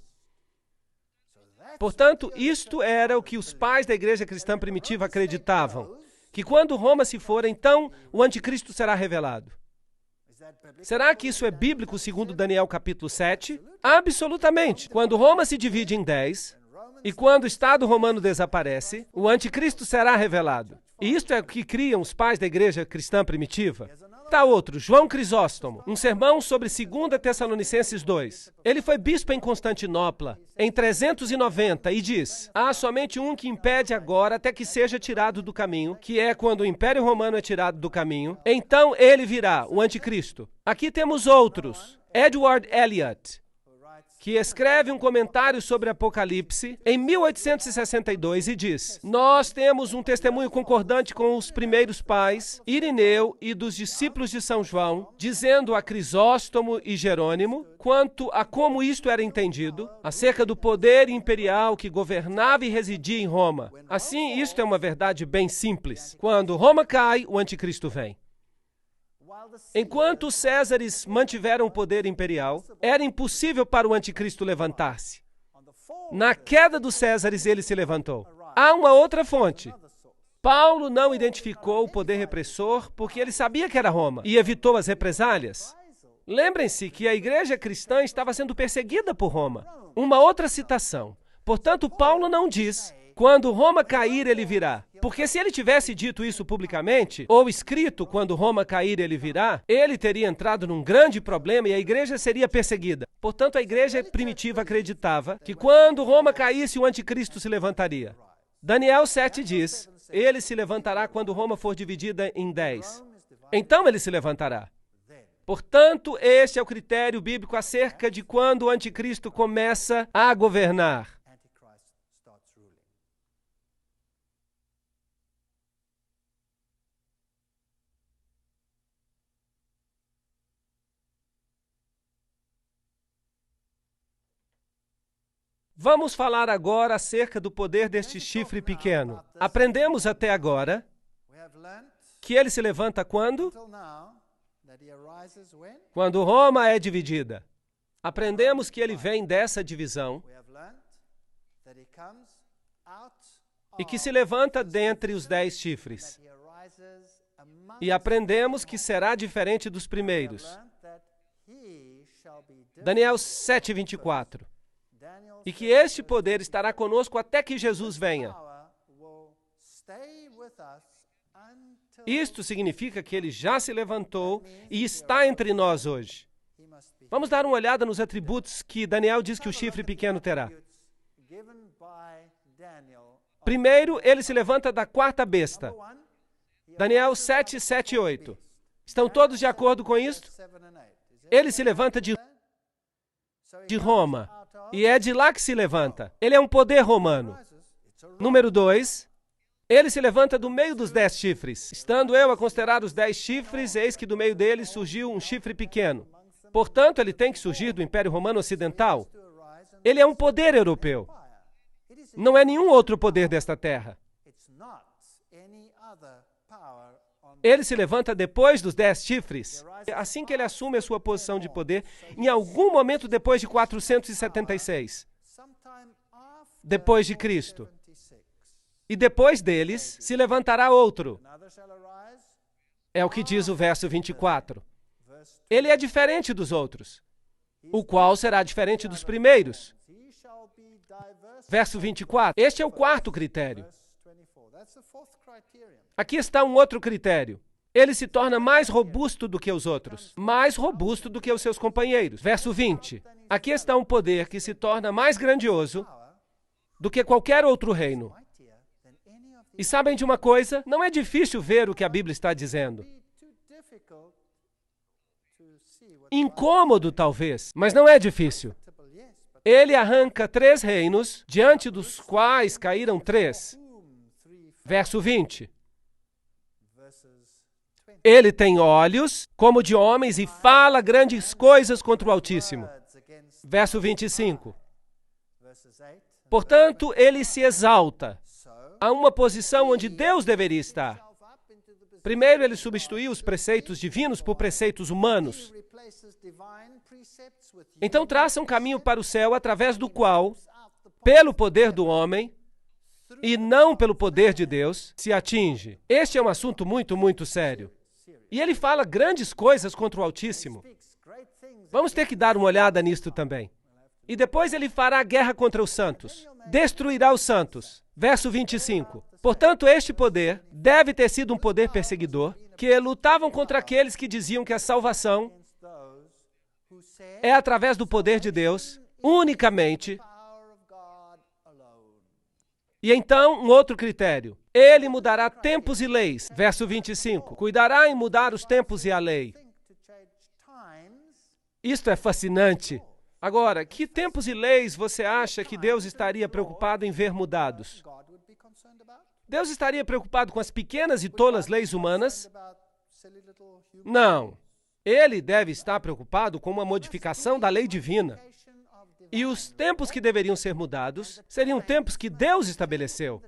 Portanto, isto era o que os pais da igreja cristã primitiva acreditavam, que quando Roma se for, então o anticristo será revelado. Será que isso é bíblico segundo Daniel capítulo 7? Absolutamente. Quando Roma se divide em 10, e quando o Estado romano desaparece, o anticristo será revelado. E isto é o que criam os pais da igreja cristã primitiva. Tá outro, João Crisóstomo, um sermão sobre 2 Tessalonicenses 2. Ele foi bispo em Constantinopla, em 390, e diz: há somente um que impede agora até que seja tirado do caminho, que é quando o Império Romano é tirado do caminho. Então ele virá, o anticristo. Aqui temos outros. Edward Elliot, que escreve um comentário sobre Apocalipse em 1862 e diz: nós temos um testemunho concordante com os primeiros pais, Irineu e dos discípulos de São João, dizendo a Crisóstomo e Jerônimo, quanto a como isto era entendido, acerca do poder imperial que governava e residia em Roma. Assim, isto é uma verdade bem simples. Quando Roma cai, o anticristo vem. Enquanto os Césares mantiveram o poder imperial, era impossível para o anticristo levantar-se. Na queda dos Césares, ele se levantou. Há uma outra fonte. Paulo não identificou o poder repressor porque ele sabia que era Roma e evitou as represálias. Lembrem-se que a igreja cristã estava sendo perseguida por Roma. Uma outra citação. Portanto, Paulo não diz: quando Roma cair, ele virá. Porque se ele tivesse dito isso publicamente, ou escrito, quando Roma cair, ele virá, ele teria entrado num grande problema e a igreja seria perseguida. Portanto, a igreja primitiva acreditava que quando Roma caísse, o anticristo se levantaria. Daniel 7 diz: ele se levantará quando Roma for dividida em 10. Então ele se levantará. Portanto, este é o critério bíblico acerca de quando o anticristo começa a governar. Vamos falar agora acerca do poder deste chifre pequeno. Aprendemos até agora que ele se levanta quando? Quando Roma é dividida. Aprendemos que ele vem dessa divisão e que se levanta dentre os 10 chifres. E aprendemos que será diferente dos primeiros. Daniel 7:24. E que este poder estará conosco até que Jesus venha. Isto significa que ele já se levantou e está entre nós hoje. Vamos dar uma olhada nos atributos que Daniel diz que o chifre pequeno terá. Primeiro, ele se levanta da quarta besta. Daniel 7, 7 e 8. Estão todos de acordo com isto? Ele se levanta de Roma. E é de lá que se levanta. Ele é um poder romano. Número 2. Ele se levanta do meio dos 10 chifres. Estando eu a considerar os 10 chifres, eis que do meio deles surgiu um chifre pequeno. Portanto, ele tem que surgir do Império Romano Ocidental. Ele é um poder europeu. Não é nenhum outro poder desta terra. Ele se levanta depois dos 10 chifres. Assim que ele assume a sua posição de poder, em algum momento depois de 476, depois de Cristo. E depois deles se levantará outro. É o que diz o verso 24. Ele é diferente dos outros, o qual será diferente dos primeiros. Verso 24. Este é o quarto critério. Aqui está um outro critério. Ele se torna mais robusto do que os outros, mais robusto do que os seus companheiros. Verso 20. Aqui está um poder que se torna mais grandioso do que qualquer outro reino. E sabem de uma coisa? Não é difícil ver o que a Bíblia está dizendo. Incômodo, talvez, mas não é difícil. Ele arranca 3 reinos, diante dos quais caíram 3. Verso 20. Ele tem olhos como de homens e fala grandes coisas contra o Altíssimo. Verso 25. Portanto, ele se exalta a uma posição onde Deus deveria estar. Primeiro, ele substituiu os preceitos divinos por preceitos humanos. Então, traça um caminho para o céu através do qual, pelo poder do homem, e não pelo poder de Deus, se atinge. Este é um assunto muito, muito sério. E ele fala grandes coisas contra o Altíssimo. Vamos ter que dar uma olhada nisto também. E depois ele fará guerra contra os santos. Destruirá os santos. Verso 25. Portanto, este poder deve ter sido um poder perseguidor, que lutavam contra aqueles que diziam que a salvação é através do poder de Deus, unicamente. E então, um outro critério. Ele mudará tempos e leis. Verso 25. Cuidará em mudar os tempos e a lei. Isto é fascinante. Agora, que tempos e leis você acha que Deus estaria preocupado em ver mudados? Deus estaria preocupado com as pequenas e tolas leis humanas? Não. Ele deve estar preocupado com uma modificação da lei divina. E os tempos que deveriam ser mudados seriam tempos que Deus estabeleceu.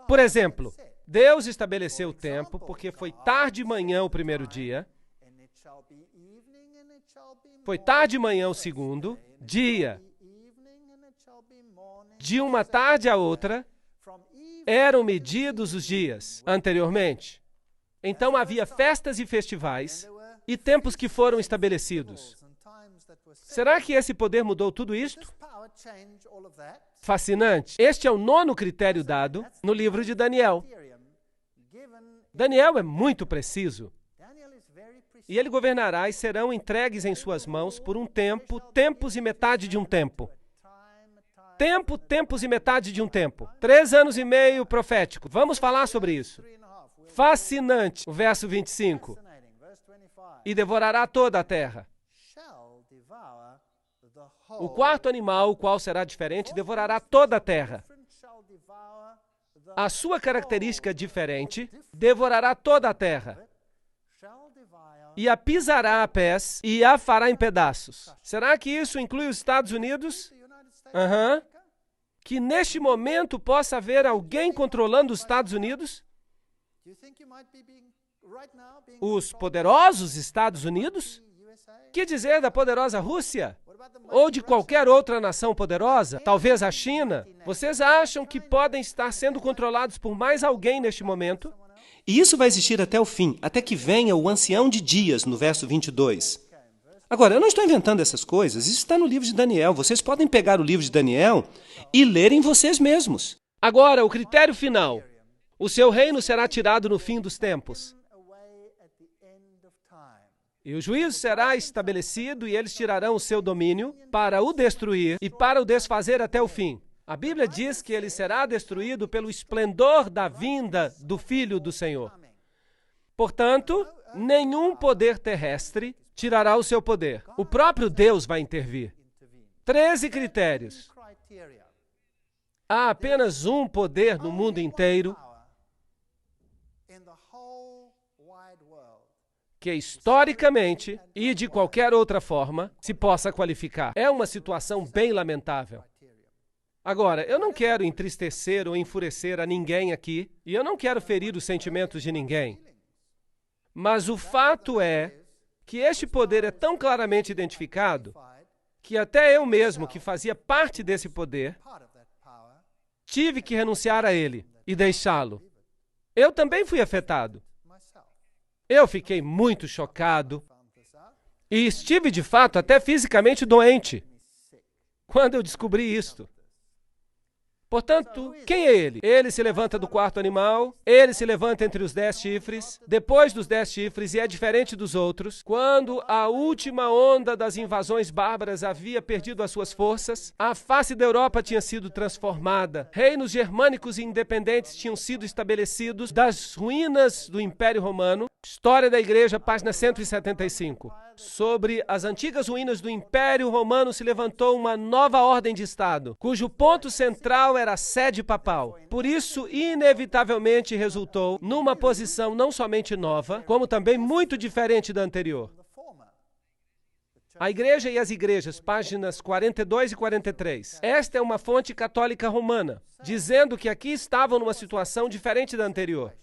Por exemplo, Deus estabeleceu o tempo porque foi tarde de manhã o primeiro dia, foi tarde de manhã o segundo dia. De uma tarde à outra, eram medidos os dias anteriormente. Então havia festas e festivais e tempos que foram estabelecidos. Será que esse poder mudou tudo isto? Fascinante. Este é o 9º critério dado no livro de Daniel. Daniel é muito preciso. E ele governará e serão entregues em suas mãos por um tempo, tempos e metade de um tempo. Tempo, tempos e metade de um tempo. 3 anos e meio profético. Vamos falar sobre isso. Fascinante. O verso 25. E devorará toda a terra. O quarto animal, o qual será diferente, devorará toda a terra. A sua característica diferente devorará toda a terra. E a pisará a pés e a fará em pedaços. Será que isso inclui os Estados Unidos? Que neste momento possa haver alguém controlando os Estados Unidos? Os poderosos Estados Unidos? Que dizer da poderosa Rússia? Ou de qualquer outra nação poderosa? Talvez a China? Vocês acham que podem estar sendo controlados por mais alguém neste momento? E isso vai existir até o fim, até que venha o ancião de dias, no verso 22. Agora, eu não estou inventando essas coisas, isso está no livro de Daniel. Vocês podem pegar o livro de Daniel e lerem vocês mesmos. Agora, o critério final. O seu reino será tirado no fim dos tempos. E o juízo será estabelecido e eles tirarão o seu domínio para o destruir e para o desfazer até o fim. A Bíblia diz que ele será destruído pelo esplendor da vinda do Filho do Senhor. Portanto, nenhum poder terrestre tirará o seu poder. O próprio Deus vai intervir. 13 critérios. Há apenas um poder no mundo inteiro que historicamente e de qualquer outra forma se possa qualificar. É uma situação bem lamentável. Agora, eu não quero entristecer ou enfurecer a ninguém aqui, e eu não quero ferir os sentimentos de ninguém. Mas o fato é que este poder é tão claramente identificado que até eu mesmo, que fazia parte desse poder, tive que renunciar a ele e deixá-lo. Eu também fui afetado. Eu fiquei muito chocado e estive, de fato, até fisicamente doente quando eu descobri isto. Portanto, quem é ele? Ele se levanta do quarto animal, ele se levanta entre os 10 chifres, depois dos 10 chifres, e é diferente dos outros. Quando a última onda das invasões bárbaras havia perdido as suas forças, a face da Europa tinha sido transformada, reinos germânicos e independentes tinham sido estabelecidos das ruínas do Império Romano. História da Igreja, página 175. Sobre as antigas ruínas do Império Romano se levantou uma nova ordem de Estado, cujo ponto central era a sede papal. Por isso, inevitavelmente resultou numa posição não somente nova, como também muito diferente da anterior. A Igreja e as Igrejas, páginas 42 e 43. Esta é uma fonte católica romana, dizendo que aqui estavam numa situação diferente da anterior.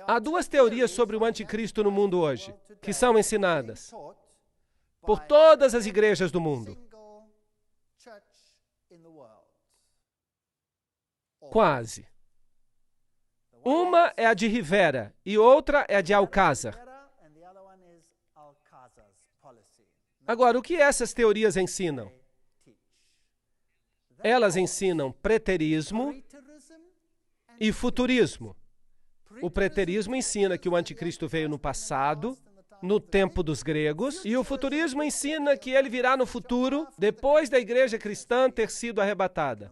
Há duas teorias sobre o anticristo no mundo hoje, que são ensinadas por todas as igrejas do mundo. Quase. Uma é a de Rivera e outra é a de Alcázar. Agora, o que essas teorias ensinam? Elas ensinam preterismo e futurismo. O preterismo ensina que o anticristo veio no passado, no tempo dos gregos, e o futurismo ensina que ele virá no futuro, depois da igreja cristã ter sido arrebatada.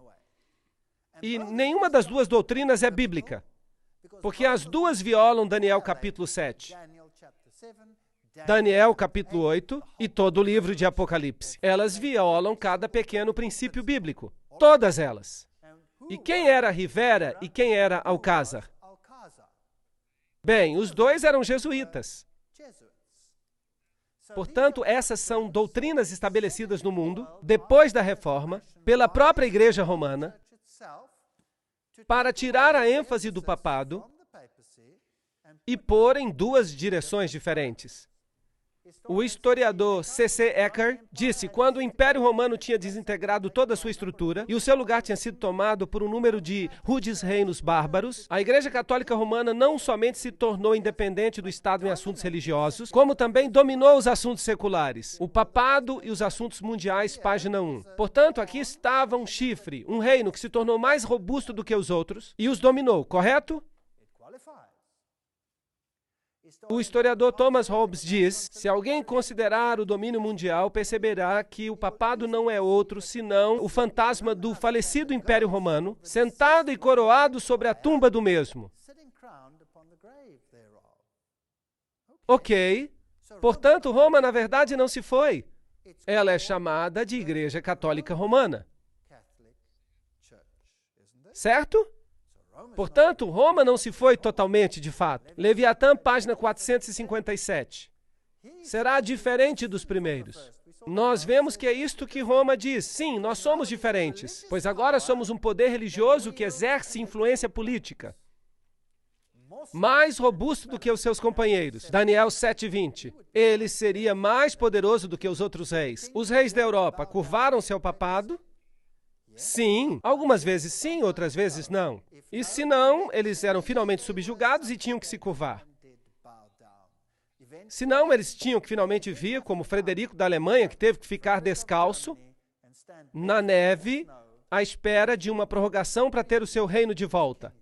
E nenhuma das duas doutrinas é bíblica, porque as duas violam Daniel capítulo 7, Daniel capítulo 8 e todo o livro de Apocalipse. Elas violam cada pequeno princípio bíblico, todas elas. E quem era Rivera e quem era Alcázar? Bem, os dois eram jesuítas. Portanto, essas são doutrinas estabelecidas no mundo, depois da Reforma, pela própria Igreja Romana, para tirar a ênfase do papado e pôr em duas direções diferentes. O historiador C.C. Ecker disse: quando o Império Romano tinha desintegrado toda a sua estrutura e o seu lugar tinha sido tomado por um número de rudes reinos bárbaros, a Igreja Católica Romana não somente se tornou independente do Estado em assuntos religiosos, como também dominou os assuntos seculares, o papado e os assuntos mundiais, página 1. Portanto, aqui estava um chifre, um reino que se tornou mais robusto do que os outros e os dominou, correto? O historiador Thomas Hobbes diz: se alguém considerar o domínio mundial, perceberá que o papado não é outro senão o fantasma do falecido Império Romano, sentado e coroado sobre a tumba do mesmo. Ok. Portanto, Roma, na verdade, não se foi. Ela é chamada de Igreja Católica Romana. Certo? Portanto, Roma não se foi totalmente, de fato. Leviatã, página 457. Será diferente dos primeiros. Nós vemos que é isto que Roma diz. Sim, nós somos diferentes, pois agora somos um poder religioso que exerce influência política. mais robusto do que os seus companheiros. Daniel 7:20. Ele seria mais poderoso do que os outros reis. Os reis da Europa curvaram-se ao papado? Sim. Algumas vezes sim, outras vezes não. E se não, eles eram finalmente subjugados e tinham que se curvar. Se não, eles tinham que finalmente vir, como Frederico da Alemanha, que teve que ficar descalço, na neve, à espera de uma prorrogação para ter o seu reino de volta.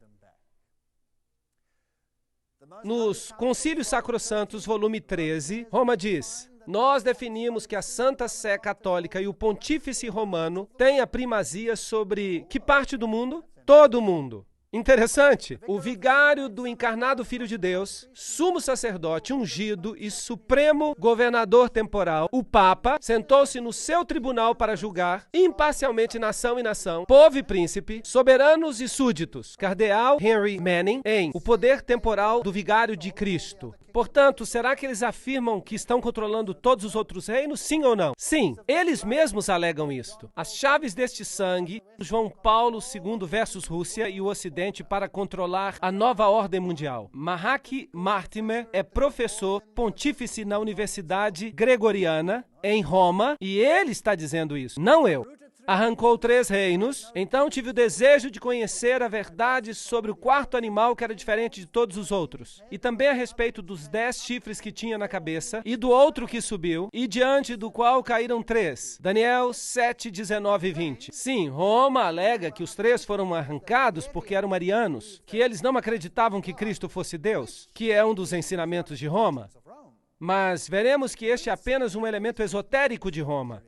Nos Concílios Sacrossantos, volume 13, Roma diz: nós definimos que a Santa Sé Católica e o Pontífice Romano têm a primazia sobre que parte do mundo? Todo o mundo. Interessante. O vigário do encarnado Filho de Deus, sumo sacerdote ungido e supremo governador temporal, o Papa, sentou-se no seu tribunal para julgar imparcialmente nação e nação, povo e príncipe, soberanos e súditos. Cardeal Henry Manning, em O Poder Temporal do Vigário de Cristo. Portanto, será que eles afirmam que estão controlando todos os outros reinos? Sim ou não? Sim, eles mesmos alegam isto. As chaves deste sangue, João Paulo II versus Rússia e o Ocidente para controlar a nova ordem mundial. Mahaki Mortimer é professor pontífice na Universidade Gregoriana, em Roma, e ele está dizendo isso, não eu. Arrancou 3 reinos, então tive o desejo de conhecer a verdade sobre o quarto animal que era diferente de todos os outros, e também a respeito dos 10 chifres que tinha na cabeça, e do outro que subiu, e diante do qual caíram 3. Daniel 7, 19 e 20. Sim, Roma alega que os 3 foram arrancados porque eram arianos, que eles não acreditavam que Cristo fosse Deus, que é um dos ensinamentos de Roma. Mas veremos que este é apenas um elemento esotérico de Roma.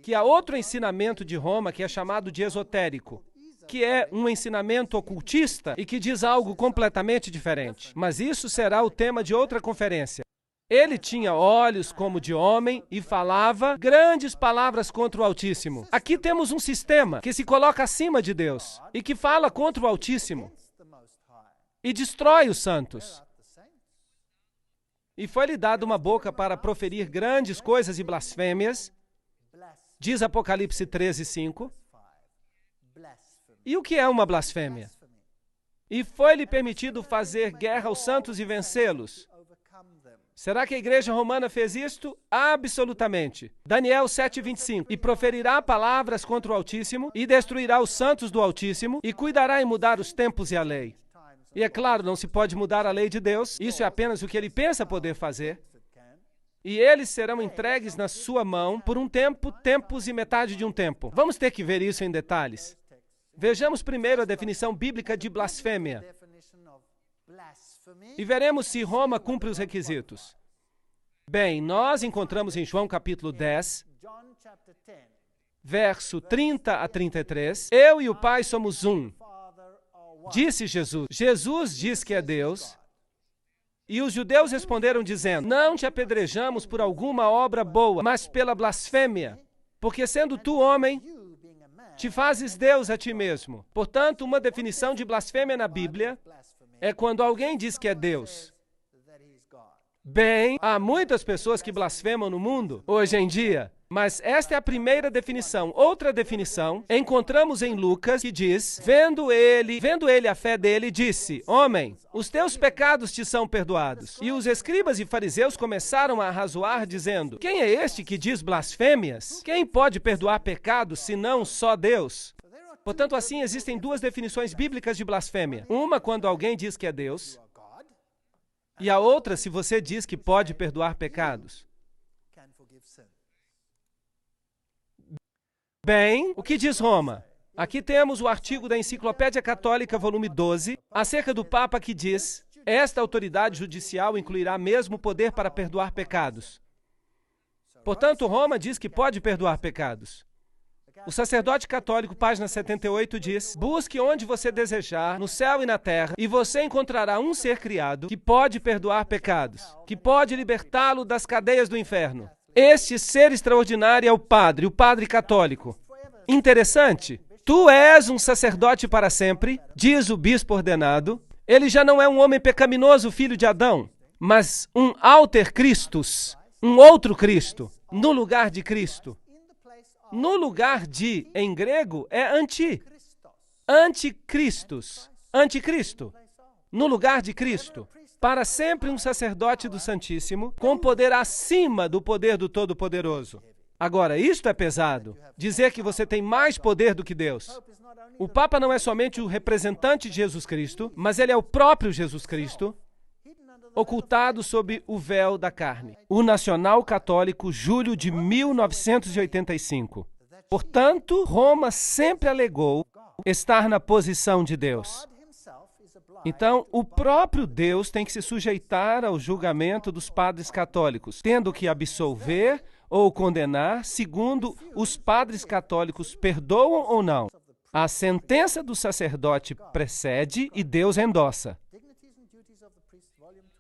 Que há outro ensinamento de Roma que é chamado de esotérico, que é um ensinamento ocultista e que diz algo completamente diferente. Mas isso será o tema de outra conferência. Ele tinha olhos como de homem e falava grandes palavras contra o Altíssimo. Aqui temos um sistema que se coloca acima de Deus e que fala contra o Altíssimo e destrói os santos. E foi-lhe dada uma boca para proferir grandes coisas e blasfêmias, diz Apocalipse 13, 5. E o que é uma blasfêmia? E foi-lhe permitido fazer guerra aos santos e vencê-los. Será que a igreja romana fez isto? Absolutamente. Daniel 7, 25. E proferirá palavras contra o Altíssimo, e destruirá os santos do Altíssimo, e cuidará em mudar os tempos e a lei. E é claro, não se pode mudar a lei de Deus, isso é apenas o que ele pensa poder fazer. E eles serão entregues na sua mão por um tempo, tempos e metade de um tempo. Vamos ter que ver isso em detalhes. Vejamos primeiro a definição bíblica de blasfêmia. E veremos se Roma cumpre os requisitos. Bem, nós encontramos em João capítulo 10, verso 30 a 33, eu e o Pai somos um. Disse Jesus. Jesus diz que é Deus. E os judeus responderam dizendo, não te apedrejamos por alguma obra boa, mas pela blasfêmia, porque sendo tu homem, te fazes Deus a ti mesmo. Portanto, uma definição de blasfêmia na Bíblia é quando alguém diz que é Deus. Bem, há muitas pessoas que blasfemam no mundo hoje em dia, mas esta é a primeira definição. Outra definição encontramos em Lucas, que diz, vendo ele a fé dele, disse, homem, os teus pecados te são perdoados. E os escribas e fariseus começaram a arrazoar, dizendo, quem é este que diz blasfêmias? Quem pode perdoar pecados, senão só Deus? Portanto, assim, existem 2 definições bíblicas de blasfêmia. Uma, quando alguém diz que é Deus, e a outra, se você diz que pode perdoar pecados. Bem, o que diz Roma? Aqui temos o artigo da Enciclopédia Católica, volume 12, acerca do Papa que diz, esta autoridade judicial incluirá mesmo o poder para perdoar pecados. Portanto, Roma diz que pode perdoar pecados. O sacerdote católico, página 78, diz, busque onde você desejar, no céu e na terra, e você encontrará um ser criado que pode perdoar pecados, que pode libertá-lo das cadeias do inferno. Este ser extraordinário é o padre católico. Interessante. Tu és um sacerdote para sempre, diz o bispo ordenado. Ele já não é um homem pecaminoso, filho de Adão, mas um alter Christus, um outro Cristo, no lugar de Cristo. No lugar de, em grego, é anticristos. Anticristo. no lugar de Cristo. Para sempre um sacerdote do Santíssimo, com poder acima do poder do Todo-Poderoso. Agora, isto é pesado, dizer que você tem mais poder do que Deus. O Papa não é somente o representante de Jesus Cristo, mas ele é o próprio Jesus Cristo, ocultado sob o véu da carne. O Nacional Católico, julho de 1985. Portanto, Roma sempre alegou estar na posição de Deus. Então, o próprio Deus tem que se sujeitar ao julgamento dos padres católicos, tendo que absolver ou condenar, segundo os padres católicos perdoam ou não. A sentença do sacerdote precede e Deus endossa.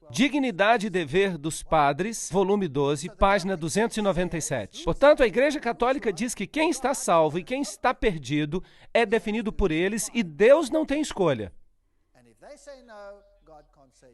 Dignidade e Dever dos Padres, volume 12, página 297. Portanto, a Igreja Católica diz que quem está salvo e quem está perdido é definido por eles e Deus não tem escolha.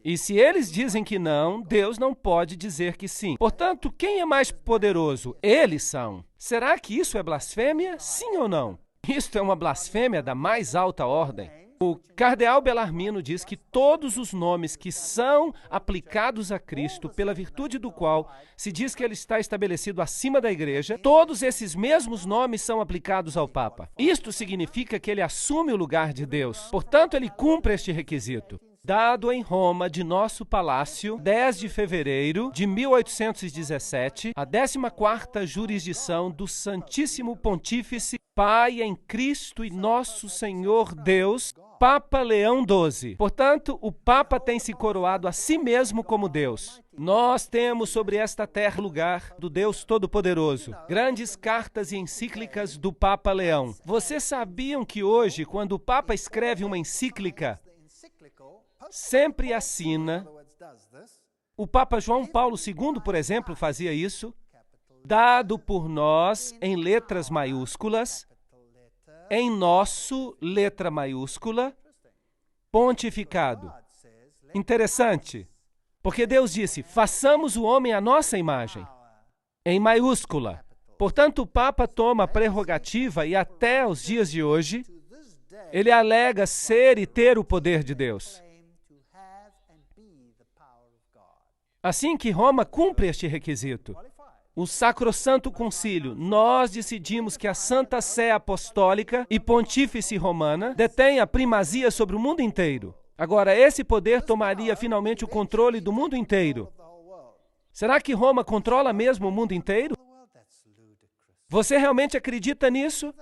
E se eles dizem que não, Deus não pode dizer que sim. Portanto, quem é mais poderoso? Eles são. Será que isso é blasfêmia? Sim ou não? Isto é uma blasfêmia da mais alta ordem. O cardeal Bellarmino diz que todos os nomes que são aplicados a Cristo, pela virtude do qual se diz que ele está estabelecido acima da Igreja, todos esses mesmos nomes são aplicados ao Papa. Isto significa que ele assume o lugar de Deus. Portanto, ele cumpre este requisito. Dado em Roma, de nosso palácio, 10 de fevereiro de 1817, a 14ª jurisdição do Santíssimo Pontífice, Pai em Cristo e nosso Senhor Deus, Papa Leão XII. Portanto, o Papa tem se coroado a si mesmo como Deus. Nós temos sobre esta terra lugar do Deus Todo-Poderoso. Grandes cartas e encíclicas do Papa Leão. Vocês sabiam que hoje, quando o Papa escreve uma encíclica, sempre assina, o Papa João Paulo II, por exemplo, fazia isso, dado por nós em letras maiúsculas, em nosso, letra maiúscula, pontificado. Interessante, porque Deus disse, façamos o homem à nossa imagem, em maiúscula. Portanto, o Papa toma a prerrogativa e até os dias de hoje, ele alega ser e ter o poder de Deus. Assim que Roma cumpre este requisito. O Sacrosanto Concílio, nós decidimos que a Santa Sé Apostólica e Pontífice Romana detém a primazia sobre o mundo inteiro. Agora, esse poder tomaria finalmente o controle do mundo inteiro. Será que Roma controla mesmo o mundo inteiro? Você realmente acredita nisso?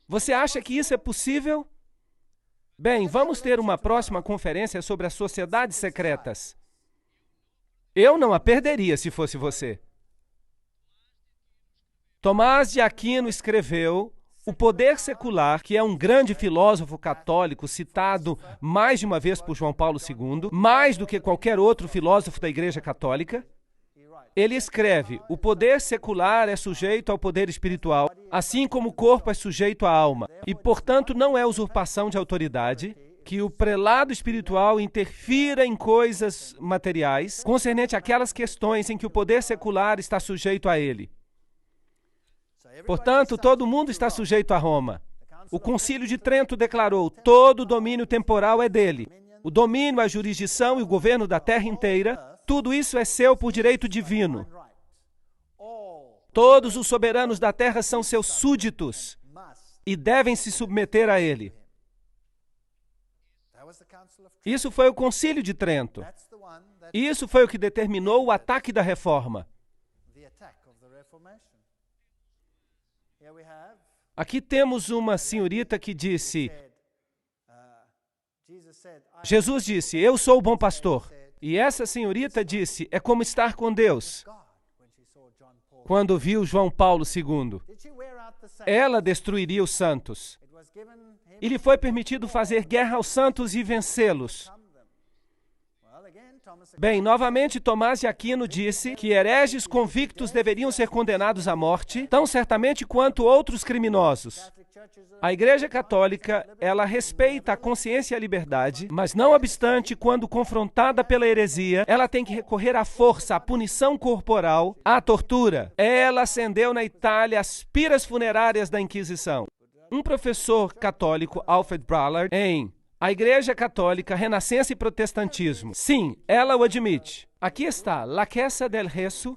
Você acha que isso é possível? Bem, vamos ter uma próxima conferência sobre as sociedades secretas. Eu não a perderia se fosse você. Tomás de Aquino escreveu O Poder Secular, que é um grande filósofo católico citado mais de uma vez por João Paulo II, mais do que qualquer outro filósofo da Igreja Católica. Ele escreve, o poder secular é sujeito ao poder espiritual, assim como o corpo é sujeito à alma, e, portanto, não é usurpação de autoridade que o prelado espiritual interfira em coisas materiais, concernente àquelas questões em que o poder secular está sujeito a ele. Portanto, todo mundo está sujeito a Roma. O Concílio de Trento declarou, todo o domínio temporal é dele. O domínio, a jurisdição e o governo da terra inteira, tudo isso é seu por direito divino. Todos os soberanos da terra são seus súditos e devem se submeter a ele. Isso foi o Concílio de Trento. Isso foi o que determinou o ataque da Reforma. Aqui temos uma senhorita que disse, Jesus disse, eu sou o bom pastor. E essa senhorita disse, é como estar com Deus. Quando viu João Paulo II, ela destruiria os santos. E lhe foi permitido fazer guerra aos santos e vencê-los. Bem, novamente Tomás de Aquino disse que hereges convictos deveriam ser condenados à morte, tão certamente quanto outros criminosos. A Igreja Católica, ela respeita a consciência e a liberdade, mas não obstante, quando confrontada pela heresia, ela tem que recorrer à força, à punição corporal, à tortura. Ela acendeu na Itália as piras funerárias da Inquisição. Um professor católico, Alfred Ballard, em A Igreja Católica, Renascença e Protestantismo. Sim, ela o admite. Aqui está La Casa del Rezo,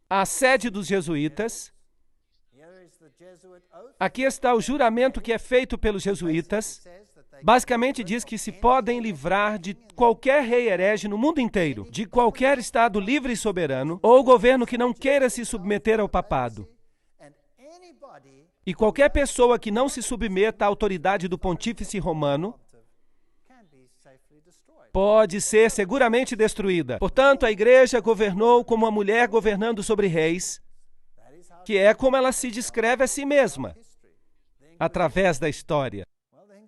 a sede dos jesuítas. Aqui está o juramento que é feito pelos jesuítas. Basicamente diz que se podem livrar de qualquer rei herege no mundo inteiro, de qualquer estado livre e soberano, ou governo que não queira se submeter ao papado. E qualquer pessoa que não se submeta à autoridade do pontífice romano pode ser seguramente destruída. Portanto, a igreja governou como uma mulher governando sobre reis, que é como ela se descreve a si mesma, através da história.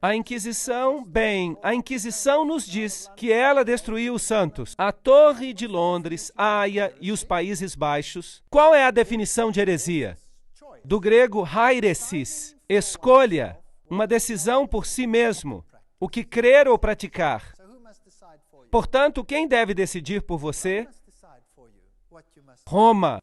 A Inquisição, bem, a Inquisição nos diz que ela destruiu os santos. A Torre de Londres, Haia e os Países Baixos. Qual é a definição de heresia? Do grego hairesis, escolha, uma decisão por si mesmo, o que crer ou praticar. Portanto, quem deve decidir por você? Roma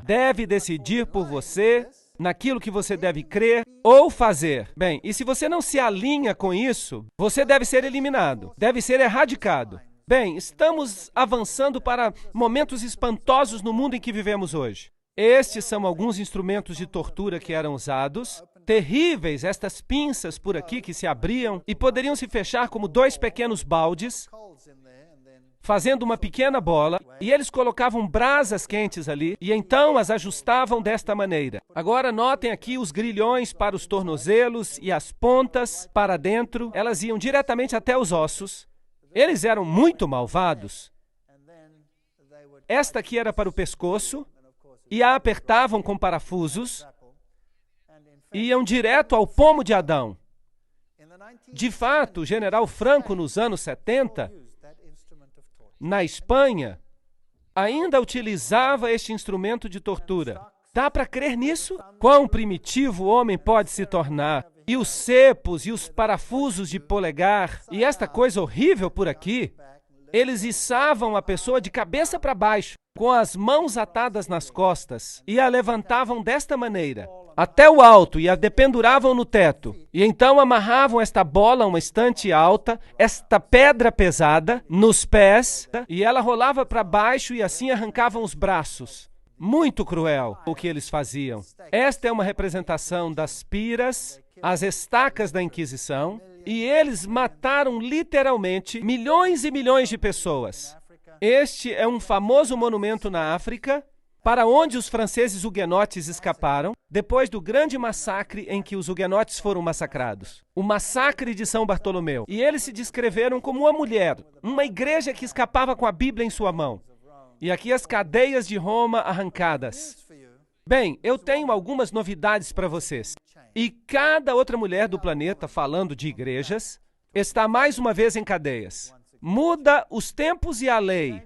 deve decidir por você naquilo que você deve crer ou fazer. Bem, e se você não se alinha com isso, você deve ser eliminado, deve ser erradicado. Bem, estamos avançando para momentos espantosos no mundo em que vivemos hoje. Estes são alguns instrumentos de tortura que eram usados. Terríveis, estas pinças por aqui que se abriam e poderiam se fechar como dois pequenos baldes, fazendo uma pequena bola, e eles colocavam brasas quentes ali, e então as ajustavam desta maneira. Agora notem aqui os grilhões para os tornozelos e as pontas para dentro, elas iam diretamente até os ossos. Eles eram muito malvados. Esta aqui era para o pescoço, e a apertavam com parafusos, e iam direto ao pomo de Adão. De fato, o general Franco, nos anos 70, na Espanha, ainda utilizava este instrumento de tortura. Dá para crer nisso? Quão primitivo o homem pode se tornar? E os cepos e os parafusos de polegar, e esta coisa horrível por aqui, eles içavam a pessoa de cabeça para baixo, com as mãos atadas nas costas, e a levantavam desta maneira, até o alto, e a dependuravam no teto. E então amarravam esta bola a uma estante alta, esta pedra pesada, nos pés, e ela rolava para baixo e assim arrancavam os braços. Muito cruel o que eles faziam. Esta é uma representação das piras, as estacas da Inquisição, e eles mataram literalmente milhões e milhões de pessoas. Este é um famoso monumento na África, para onde os franceses huguenotes escaparam, depois do grande massacre em que os huguenotes foram massacrados. O massacre de São Bartolomeu. E eles se descreveram como uma mulher, uma igreja que escapava com a Bíblia em sua mão. E aqui as cadeias de Roma arrancadas. Bem, eu tenho algumas novidades para vocês. E cada outra mulher do planeta, falando de igrejas, está mais uma vez em cadeias. Muda os tempos e a lei.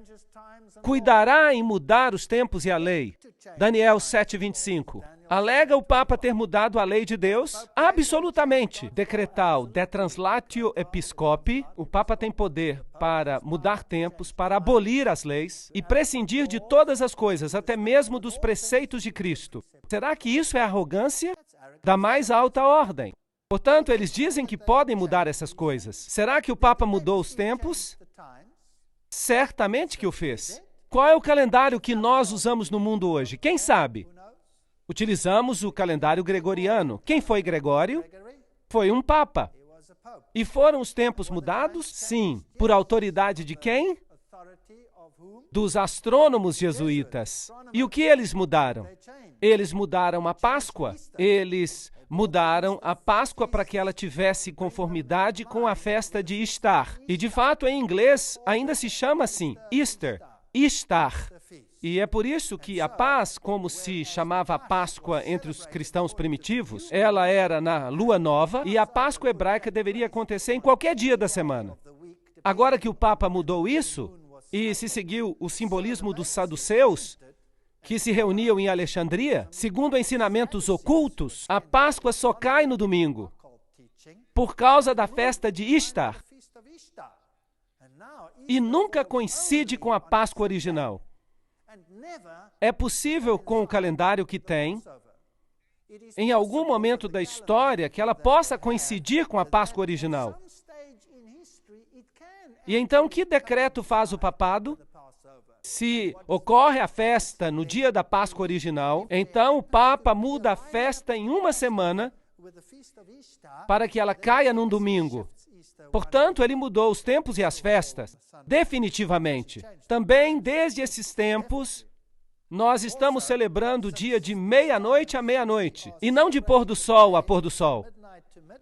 Cuidará em mudar os tempos e a lei. Daniel 7:25. Alega o Papa ter mudado a lei de Deus? Absolutamente. Decretal de translatio episcopi. O Papa tem poder para mudar tempos, para abolir as leis e prescindir de todas as coisas, até mesmo dos preceitos de Cristo. Será que isso é arrogância? Da mais alta ordem. Portanto, eles dizem que podem mudar essas coisas. Será que o Papa mudou os tempos? Certamente que o fez. Qual é o calendário que nós usamos no mundo hoje? Quem sabe? Utilizamos o calendário gregoriano. Quem foi Gregório? Foi um Papa. E foram os tempos mudados? Sim. Por autoridade de quem? Dos astrônomos jesuítas. E o que eles mudaram? Eles mudaram a Páscoa. Eles mudaram a Páscoa para que ela tivesse conformidade com a festa de Ishtar. E, de fato, em inglês, ainda se chama assim, Easter, Ishtar. E é por isso que a paz, como se chamava a Páscoa entre os cristãos primitivos, ela era na lua nova e a Páscoa hebraica deveria acontecer em qualquer dia da semana. Agora que o Papa mudou isso e se seguiu o simbolismo dos saduceus, que se reuniam em Alexandria, segundo ensinamentos ocultos, a Páscoa só cai no domingo, por causa da festa de Ishtar. E nunca coincide com a Páscoa original. É possível, com o calendário que tem, em algum momento da história, que ela possa coincidir com a Páscoa original. E então, que decreto faz o papado? Se ocorre a festa no dia da Páscoa original, então o Papa muda a festa em uma semana para que ela caia num domingo. Portanto, ele mudou os tempos e as festas, definitivamente. Também, desde esses tempos, nós estamos celebrando o dia de meia-noite a meia-noite, e não de pôr do sol a pôr do sol.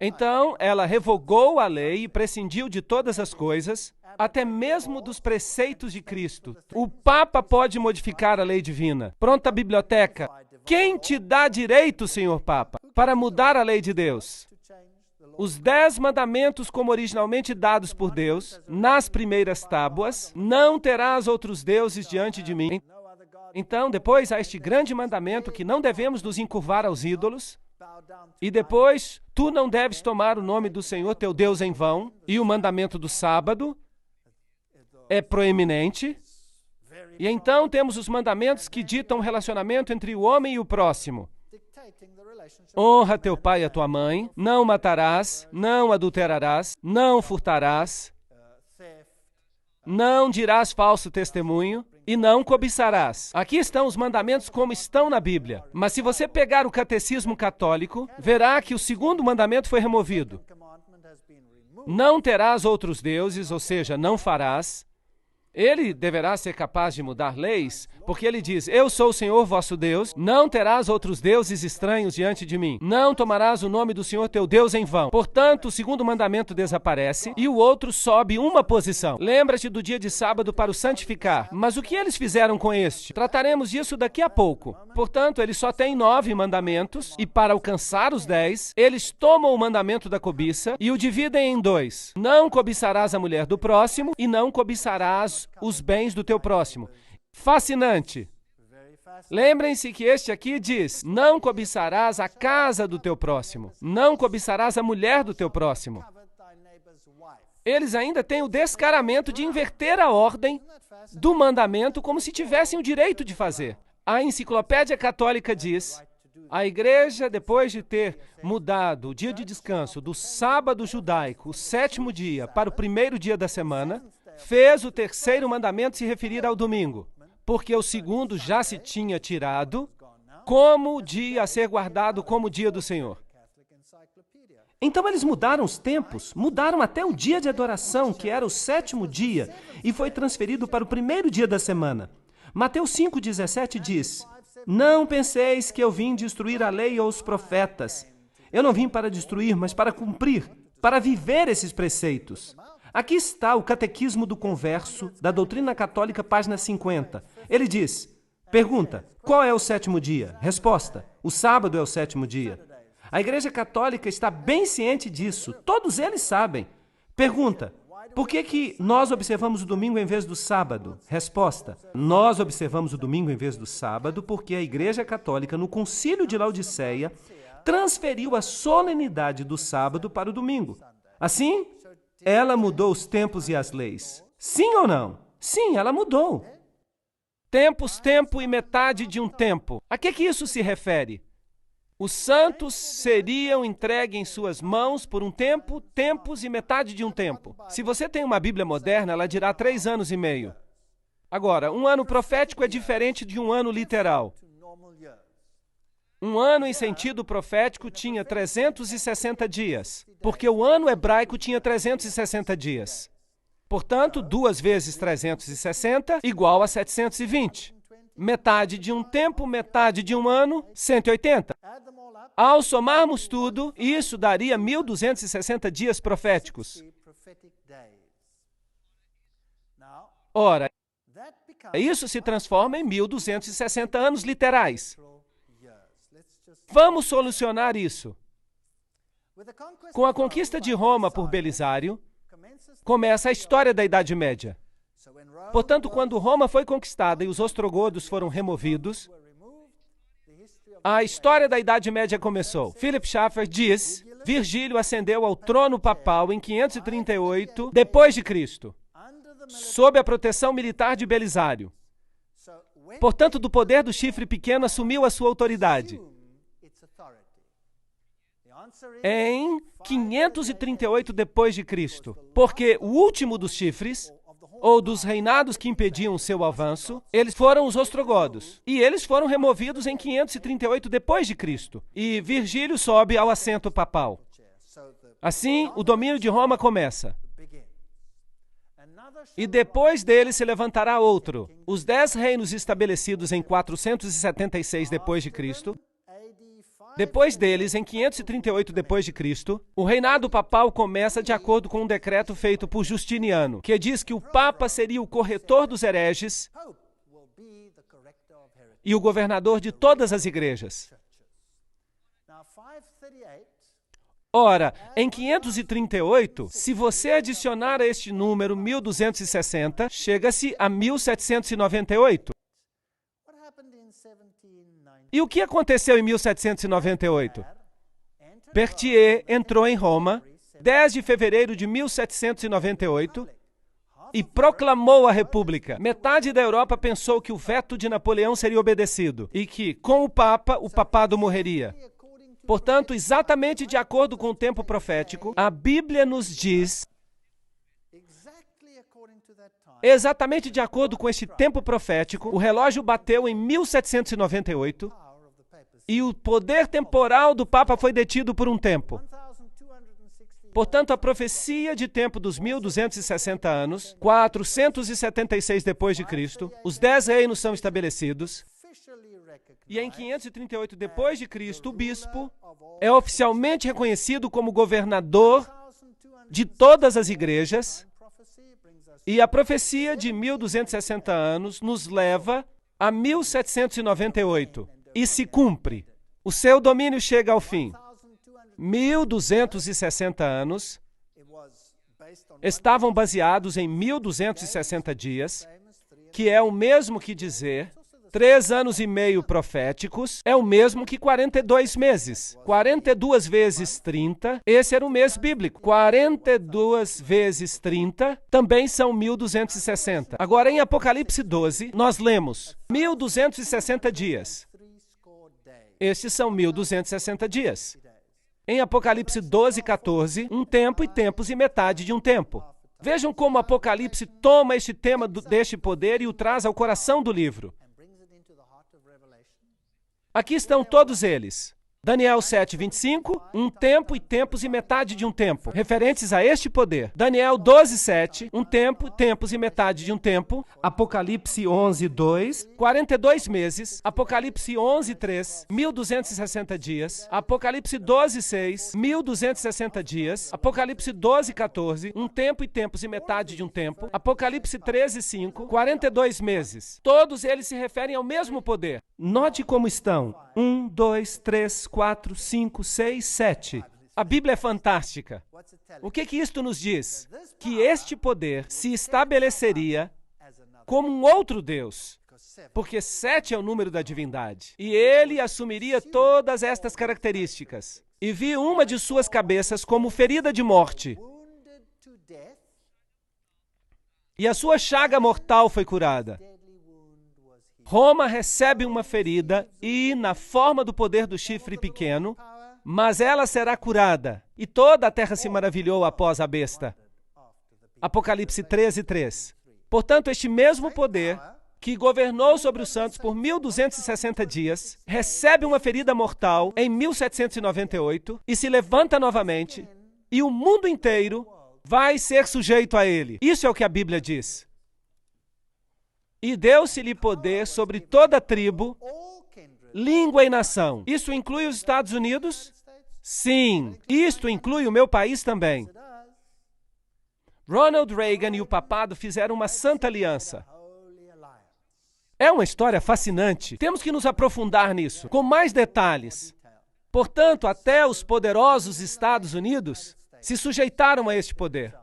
Então, ela revogou a lei e prescindiu de todas as coisas, até mesmo dos preceitos de Cristo. O Papa pode modificar a lei divina. Pronta a biblioteca. Quem te dá direito, Senhor Papa, para mudar a lei de Deus? Os 10 mandamentos, como originalmente dados por Deus, nas primeiras tábuas, não terás outros deuses diante de mim. Então, depois há este grande mandamento que não devemos nos encurvar aos ídolos. E depois, tu não deves tomar o nome do Senhor teu Deus em vão. E o mandamento do sábado é proeminente. E então temos os mandamentos que ditam o relacionamento entre o homem e o próximo. Honra teu pai e a tua mãe, não matarás, não adulterarás, não furtarás, não dirás falso testemunho e não cobiçarás. Aqui estão os mandamentos como estão na Bíblia. Mas se você pegar o catecismo católico, verá que o segundo mandamento foi removido. Não terás outros deuses, ou seja, não farás. Ele deverá ser capaz de mudar leis, porque ele diz, eu sou o Senhor vosso Deus, não terás outros deuses estranhos diante de mim, não tomarás o nome do Senhor teu Deus em vão. Portanto, o segundo mandamento desaparece e o outro sobe uma posição. Lembra-te do dia de sábado para o santificar. Mas o que eles fizeram com este? Trataremos disso daqui a pouco. Portanto, eles só têm 9 mandamentos e para alcançar os 10, eles tomam o mandamento da cobiça e o dividem em 2. Não cobiçarás a mulher do próximo e não cobiçarás os bens do teu próximo. Fascinante. Lembrem-se que este aqui diz, não cobiçarás a casa do teu próximo, não cobiçarás a mulher do teu próximo. Eles ainda têm o descaramento de inverter a ordem do mandamento como se tivessem o direito de fazer. A Enciclopédia Católica diz, a igreja, depois de ter mudado o dia de descanso do sábado judaico, o 7º dia, para o primeiro dia da semana, fez o terceiro mandamento se referir ao domingo, porque o segundo já se tinha tirado como dia a ser guardado como o dia do Senhor. Então eles mudaram os tempos, mudaram até o dia de adoração, que era o 7º dia, e foi transferido para o primeiro dia da semana. Mateus 5,17 diz, não penseis que eu vim destruir a lei ou os profetas. Eu não vim para destruir, mas para cumprir, para viver esses preceitos. Aqui está o Catequismo do Converso, da Doutrina Católica, página 50. Ele diz, pergunta, qual é o 7º dia? Resposta, o sábado é o 7º dia. A Igreja Católica está bem ciente disso, todos eles sabem. Pergunta, por que nós observamos o domingo em vez do sábado? Resposta, nós observamos o domingo em vez do sábado porque a Igreja Católica, no Concílio de Laodiceia, transferiu a solenidade do sábado para o domingo. Assim, ela mudou os tempos e as leis. Sim ou não? Sim, ela mudou. Tempos, tempo e metade de um tempo. A que isso se refere? Os santos seriam entregues em suas mãos por um tempo, tempos e metade de um tempo. Se você tem uma Bíblia moderna, ela dirá 3 anos e meio. Agora, um ano profético é diferente de um ano literal. Um ano em sentido profético tinha 360 dias, porque o ano hebraico tinha 360 dias. Portanto, 2 vezes 360 igual a 720. Metade de um tempo, metade de um ano, 180. Ao somarmos tudo, isso daria 1.260 dias proféticos. Ora, isso se transforma em 1.260 anos literais. Vamos solucionar isso. Com a conquista de Roma por Belisário, começa a história da Idade Média. Portanto, quando Roma foi conquistada e os ostrogodos foram removidos, a história da Idade Média começou. Philip Schaeffer diz, Virgílio ascendeu ao trono papal em 538 depois de Cristo, sob a proteção militar de Belisário. Portanto, do poder do chifre pequeno assumiu a sua autoridade. em 538 depois de Cristo, porque o último dos chifres, ou dos reinados que impediam o seu avanço, eles foram os ostrogodos. E eles foram removidos em 538 depois de Cristo. E Virgílio sobe ao assento papal. Assim, o domínio de Roma começa. E depois dele se levantará outro. Os 10 reinos estabelecidos em 476 depois de Cristo. Depois deles, em 538 depois de Cristo, o reinado papal começa de acordo com um decreto feito por Justiniano, que diz que o Papa seria o corretor dos hereges e o governador de todas as igrejas. Ora, em 538, se você adicionar a este número 1260, chega-se a 1798. E o que aconteceu em 1798? Berthier entrou em Roma, 10 de fevereiro de 1798, e proclamou a República. Metade da Europa pensou que o veto de Napoleão seria obedecido e que, com o Papa, o papado morreria. Portanto, exatamente de acordo com o tempo profético, a Bíblia nos diz, exatamente de acordo com este tempo profético, o relógio bateu em 1798 e o poder temporal do Papa foi detido por um tempo. Portanto, a profecia de tempo dos 1260 anos, 476 depois de Cristo, os 10 reinos são estabelecidos. E em 538 depois de Cristo, o bispo é oficialmente reconhecido como governador de todas as igrejas. E a profecia de 1260 anos nos leva a 1798 e se cumpre. O seu domínio chega ao fim. 1260 anos estavam baseados em 1260 dias, que é o mesmo que dizer 3 anos e meio proféticos, é o mesmo que 42 meses. 42 vezes 30, esse era o mês bíblico. 42 vezes 30 também são 1260. Agora, em Apocalipse 12, nós lemos 1260 dias. Estes são 1260 dias. Em Apocalipse 12, 14, um tempo e tempos e metade de um tempo. Vejam como Apocalipse toma este tema deste poder e o traz ao coração do livro. Aqui estão todos eles. Daniel 7, 25, um tempo e tempos e metade de um tempo, referentes a este poder. Daniel 12, 7, um tempo, tempos e metade de um tempo. Apocalipse 11, 2, 42 meses. Apocalipse 11, 3, 1260 dias. Apocalipse 12, 6, 1260 dias. Apocalipse 12, 14, um tempo e tempos e metade de um tempo. Apocalipse 13, 5, 42 meses. Todos eles se referem ao mesmo poder. Note como estão. 1, 2, 3, 4, 5, 6, 7. A Bíblia é fantástica. O que isto nos diz? Que este poder se estabeleceria como um outro Deus, porque 7 é o número da divindade. E ele assumiria todas estas características. E vi uma de suas cabeças como ferida de morte. E a sua chaga mortal foi curada. Roma recebe uma ferida e, na forma do poder do chifre pequeno, mas ela será curada. E toda a terra se maravilhou após a besta. Apocalipse 13, 3. Portanto, este mesmo poder, que governou sobre os santos por 1260 dias, recebe uma ferida mortal em 1798 e se levanta novamente, e o mundo inteiro vai ser sujeito a ele. Isso é o que a Bíblia diz. E deu-se-lhe poder sobre toda tribo, língua e nação. Isso inclui os Estados Unidos? Sim, isto inclui o meu país também. Ronald Reagan e o papado fizeram uma santa aliança. É uma história fascinante. Temos que nos aprofundar nisso, com mais detalhes. Portanto, até os poderosos Estados Unidos se sujeitaram a este poder.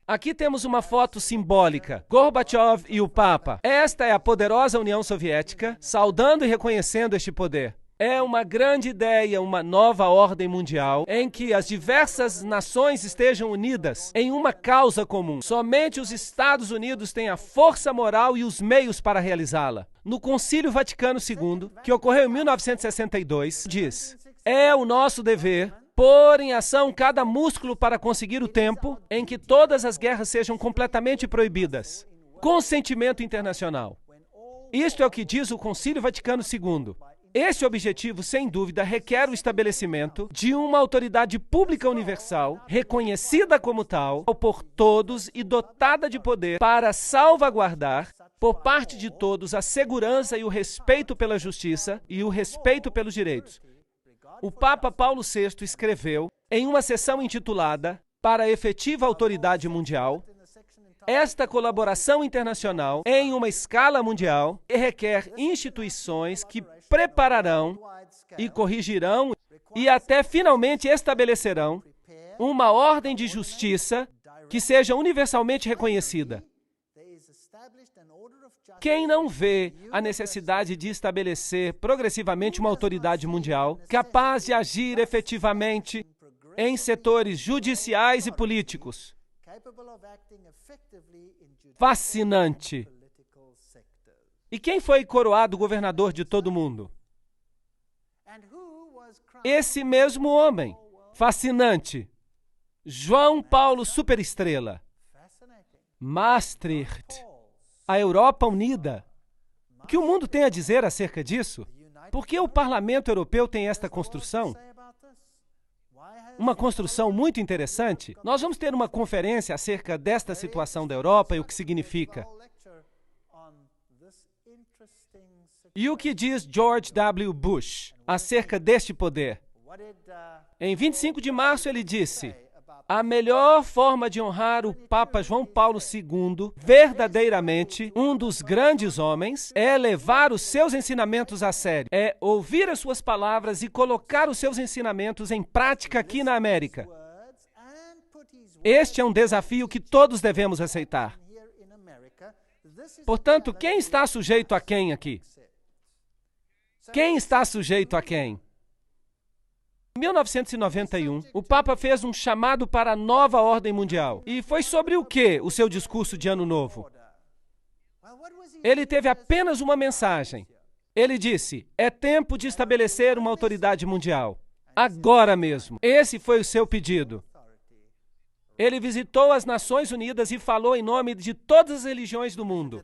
Aqui temos uma foto simbólica, Gorbachev e o Papa. Esta é a poderosa União Soviética, saudando e reconhecendo este poder. É uma grande ideia, uma nova ordem mundial, em que as diversas nações estejam unidas em uma causa comum. Somente os Estados Unidos têm a força moral e os meios para realizá-la. No Concílio Vaticano II, que ocorreu em 1962, diz: é o nosso dever pôr em ação cada músculo para conseguir o tempo em que todas as guerras sejam completamente proibidas. Consentimento internacional. Isto é o que diz o Concílio Vaticano II. Esse objetivo, sem dúvida, requer o estabelecimento de uma autoridade pública universal, reconhecida como tal por todos e dotada de poder para salvaguardar, por parte de todos, a segurança e o respeito pela justiça e o respeito pelos direitos. O Papa Paulo VI escreveu, em uma sessão intitulada Para a Efetiva Autoridade Mundial, esta colaboração internacional em uma escala mundial requer instituições que prepararão e corrigirão e até finalmente estabelecerão uma ordem de justiça que seja universalmente reconhecida. Quem não vê a necessidade de estabelecer progressivamente uma autoridade mundial capaz de agir efetivamente em setores judiciais e políticos? Fascinante. E quem foi coroado governador de todo o mundo? Esse mesmo homem. Fascinante. João Paulo Superestrela. Maastricht. A Europa unida. O que o mundo tem a dizer acerca disso? Por que o Parlamento Europeu tem esta construção? Uma construção muito interessante. Nós vamos ter uma conferência acerca desta situação da Europa e o que significa. E o que diz George W. Bush acerca deste poder? Em 25 de março ele disse: a melhor forma de honrar o Papa João Paulo II, verdadeiramente um dos grandes homens, é levar os seus ensinamentos a sério, é ouvir as suas palavras e colocar os seus ensinamentos em prática aqui na América. Este é um desafio que todos devemos aceitar. Portanto, quem está sujeito a quem aqui? Quem está sujeito a quem? Em 1991, o Papa fez um chamado para a nova ordem mundial. E foi sobre o que o seu discurso de Ano Novo? Ele teve apenas uma mensagem. Ele disse: é tempo de estabelecer uma autoridade mundial. Agora mesmo. Esse foi o seu pedido. Ele visitou as Nações Unidas e falou em nome de todas as religiões do mundo.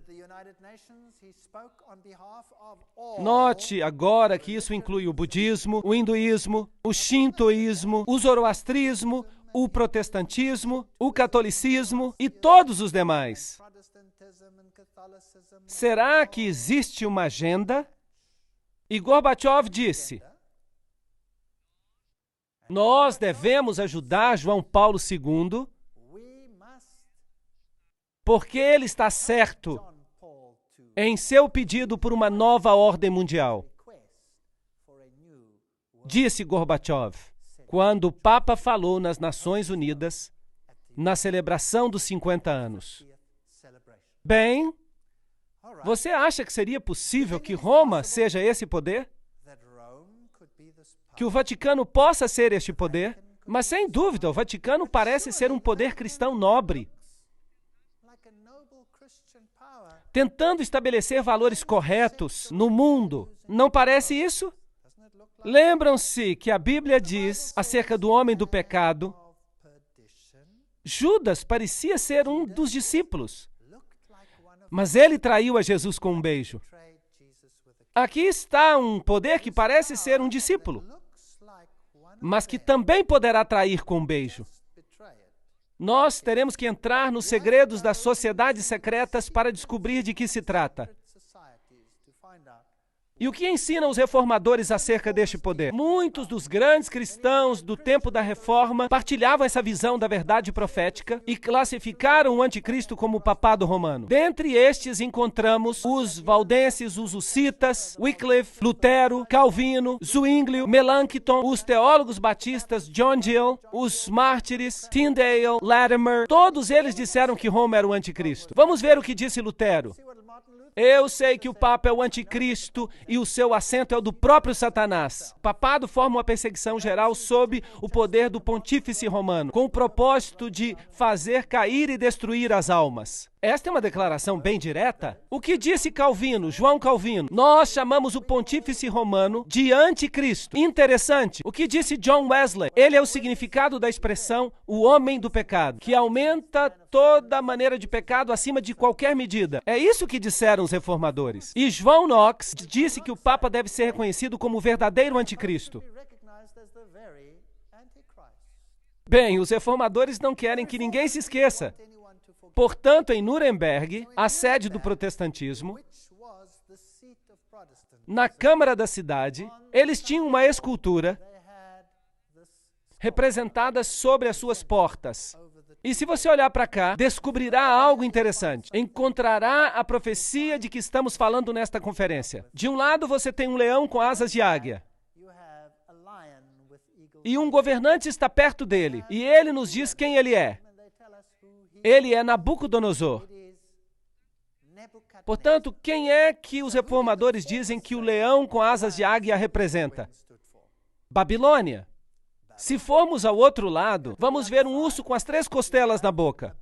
Note agora que isso inclui o budismo, o hinduísmo, o shintoísmo, o zoroastrismo, o protestantismo, o catolicismo e todos os demais. Será que existe uma agenda? E Gorbachev disse: nós devemos ajudar João Paulo II porque ele está certo em seu pedido por uma nova ordem mundial. Disse Gorbachev, quando o Papa falou nas Nações Unidas, na celebração dos 50 anos. Bem, você acha que seria possível que Roma seja esse poder? Que o Vaticano possa ser este poder? Mas, sem dúvida, o Vaticano parece ser um poder cristão nobre, tentando estabelecer valores corretos no mundo. Não parece isso? Lembram-se que a Bíblia diz acerca do homem do pecado? Judas parecia ser um dos discípulos, mas ele traiu a Jesus com um beijo. Aqui está um poder que parece ser um discípulo, mas que também poderá trair com um beijo. Nós teremos que entrar nos segredos das sociedades secretas para descobrir de que se trata. E o que ensinam os reformadores acerca deste poder? Muitos dos grandes cristãos do tempo da Reforma partilhavam essa visão da verdade profética e classificaram o anticristo como o papado romano. Dentre estes encontramos os valdenses, os hussitas, Wycliffe, Lutero, Calvino, Zwinglio, Melanchthon, os teólogos batistas John Gill, os mártires, Tyndale, Latimer. Todos eles disseram que Roma era o anticristo. Vamos ver o que disse Lutero. Eu sei que o Papa é o anticristo e o seu assento é o do próprio Satanás. O papado forma uma perseguição geral sob o poder do pontífice romano, com o propósito de fazer cair e destruir as almas. Esta é uma declaração bem direta. O que disse Calvino, João Calvino? Nós chamamos o pontífice romano de anticristo. Interessante. O que disse John Wesley? Ele é o significado da expressão o homem do pecado, que aumenta toda maneira de pecado acima de qualquer medida. É isso que disseram os reformadores. E João Knox disse que o Papa deve ser reconhecido como o verdadeiro anticristo. Bem, os reformadores não querem que ninguém se esqueça. Portanto, em Nuremberg, a sede do protestantismo, na Câmara da cidade, eles tinham uma escultura representada sobre as suas portas. E se você olhar para cá, descobrirá algo interessante. Encontrará a profecia de que estamos falando nesta conferência. De um lado, você tem um leão com asas de águia. E um governante está perto dele. E ele nos diz quem ele é. Ele é Nabucodonosor. Portanto, quem é que os reformadores dizem que o leão com asas de águia representa? Babilônia. Se formos ao outro lado, vamos ver um urso com as 3 costelas na boca.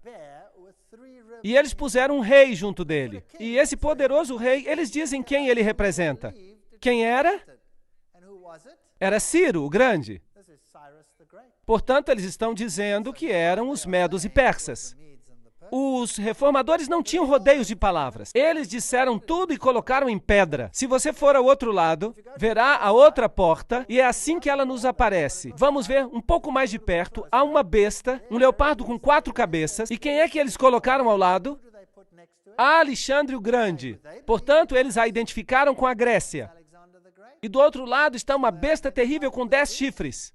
E eles puseram um rei junto dele. E esse poderoso rei, eles dizem quem ele representa. Quem era? Era Ciro, o Grande. Portanto, eles estão dizendo que eram os medos e persas. Os reformadores não tinham rodeios de palavras. Eles disseram tudo e colocaram em pedra. Se você for ao outro lado, verá a outra porta e é assim que ela nos aparece. Vamos ver um pouco mais de perto. Há uma besta, um leopardo com 4 cabeças. E quem é que eles colocaram ao lado? Alexandre o Grande. Portanto, eles a identificaram com a Grécia. E do outro lado está uma besta terrível com 10 chifres.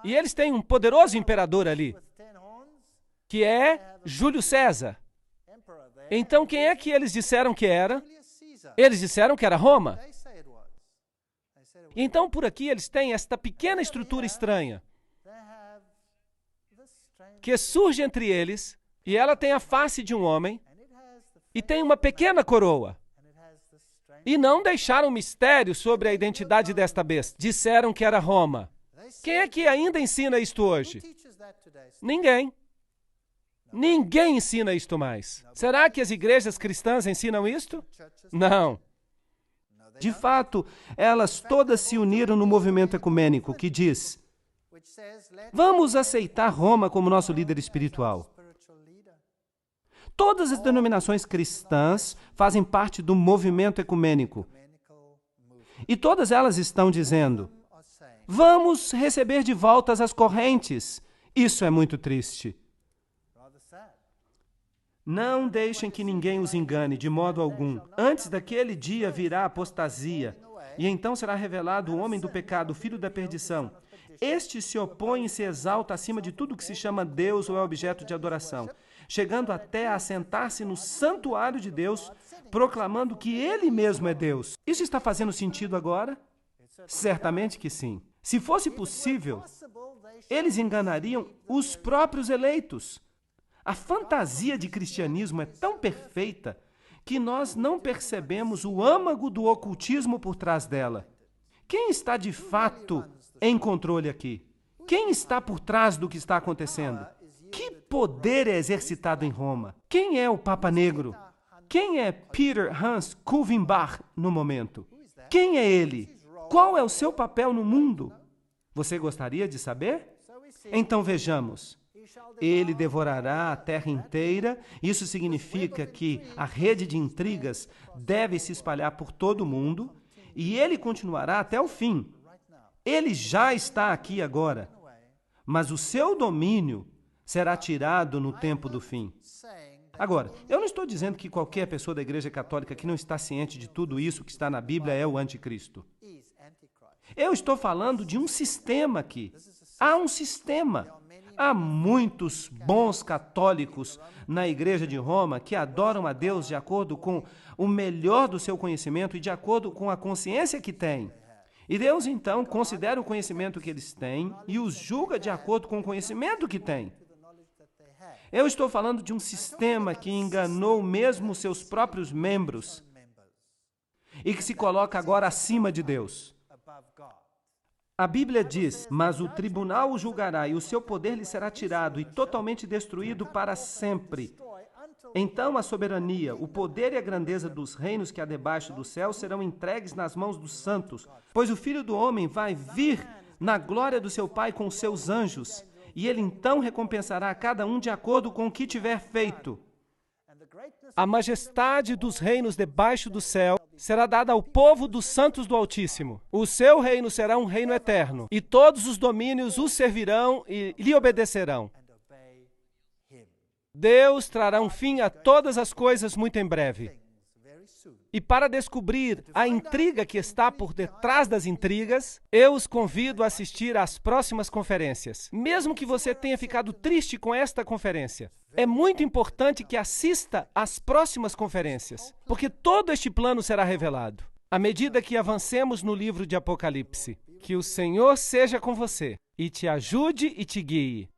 E eles têm um poderoso imperador ali, que é Júlio César. Então, quem é que eles disseram que era? Eles disseram que era Roma. Então, por aqui, eles têm esta pequena estrutura estranha, que surge entre eles, e ela tem a face de um homem, e tem uma pequena coroa. E não deixaram mistério sobre a identidade desta besta. Disseram que era Roma. Quem é que ainda ensina isto hoje? Ninguém. Ninguém ensina isto mais. Será que as igrejas cristãs ensinam isto? Não. De fato, elas todas se uniram no movimento ecumênico que diz: vamos aceitar Roma como nosso líder espiritual. Todas as denominações cristãs fazem parte do movimento ecumênico. E todas elas estão dizendo: vamos receber de volta as correntes. Isso é muito triste. Não deixem que ninguém os engane, de modo algum. Antes daquele dia virá a apostasia, e então será revelado o homem do pecado, o filho da perdição. Este se opõe e se exalta acima de tudo que se chama Deus ou é objeto de adoração, chegando até a assentar-se no santuário de Deus, proclamando que Ele mesmo é Deus. Isso está fazendo sentido agora? Certamente que sim. Se fosse possível, eles enganariam os próprios eleitos. A fantasia de cristianismo é tão perfeita que nós não percebemos o âmago do ocultismo por trás dela. Quem está de fato em controle aqui? Quem está por trás do que está acontecendo? Que poder é exercitado em Roma? Quem é o Papa Negro? Quem é Peter Hans Kulvenbach no momento? Quem é ele? Qual é o seu papel no mundo? Você gostaria de saber? Então vejamos. Ele devorará a terra inteira. Isso significa que a rede de intrigas deve se espalhar por todo o mundo e ele continuará até o fim. Ele já está aqui agora, mas o seu domínio será tirado no tempo do fim. Agora, eu não estou dizendo que qualquer pessoa da Igreja Católica que não está ciente de tudo isso que está na Bíblia é o anticristo. Eu estou falando de um sistema aqui. Há um sistema. Há muitos bons católicos na Igreja de Roma que adoram a Deus de acordo com o melhor do seu conhecimento e de acordo com a consciência que têm. E Deus, então, considera o conhecimento que eles têm e os julga de acordo com o conhecimento que têm. Eu estou falando de um sistema que enganou mesmo seus próprios membros. e que se coloca agora acima de Deus. A Bíblia diz, mas o tribunal o julgará e o seu poder lhe será tirado e totalmente destruído para sempre. Então a soberania, o poder e a grandeza dos reinos que há debaixo do céu serão entregues nas mãos dos santos, pois o Filho do Homem vai vir na glória do seu Pai com os seus anjos, e ele então recompensará a cada um de acordo com o que tiver feito. A majestade dos reinos debaixo do céu será dada ao povo dos santos do Altíssimo. O seu reino será um reino eterno, e todos os domínios o servirão e lhe obedecerão. Deus trará um fim a todas as coisas muito em breve. E para descobrir a intriga que está por detrás das intrigas, eu os convido a assistir às próximas conferências. Mesmo que você tenha ficado triste com esta conferência, é muito importante que assista às próximas conferências, porque todo este plano será revelado à medida que avancemos no livro de Apocalipse. Que o Senhor seja com você e te ajude e te guie.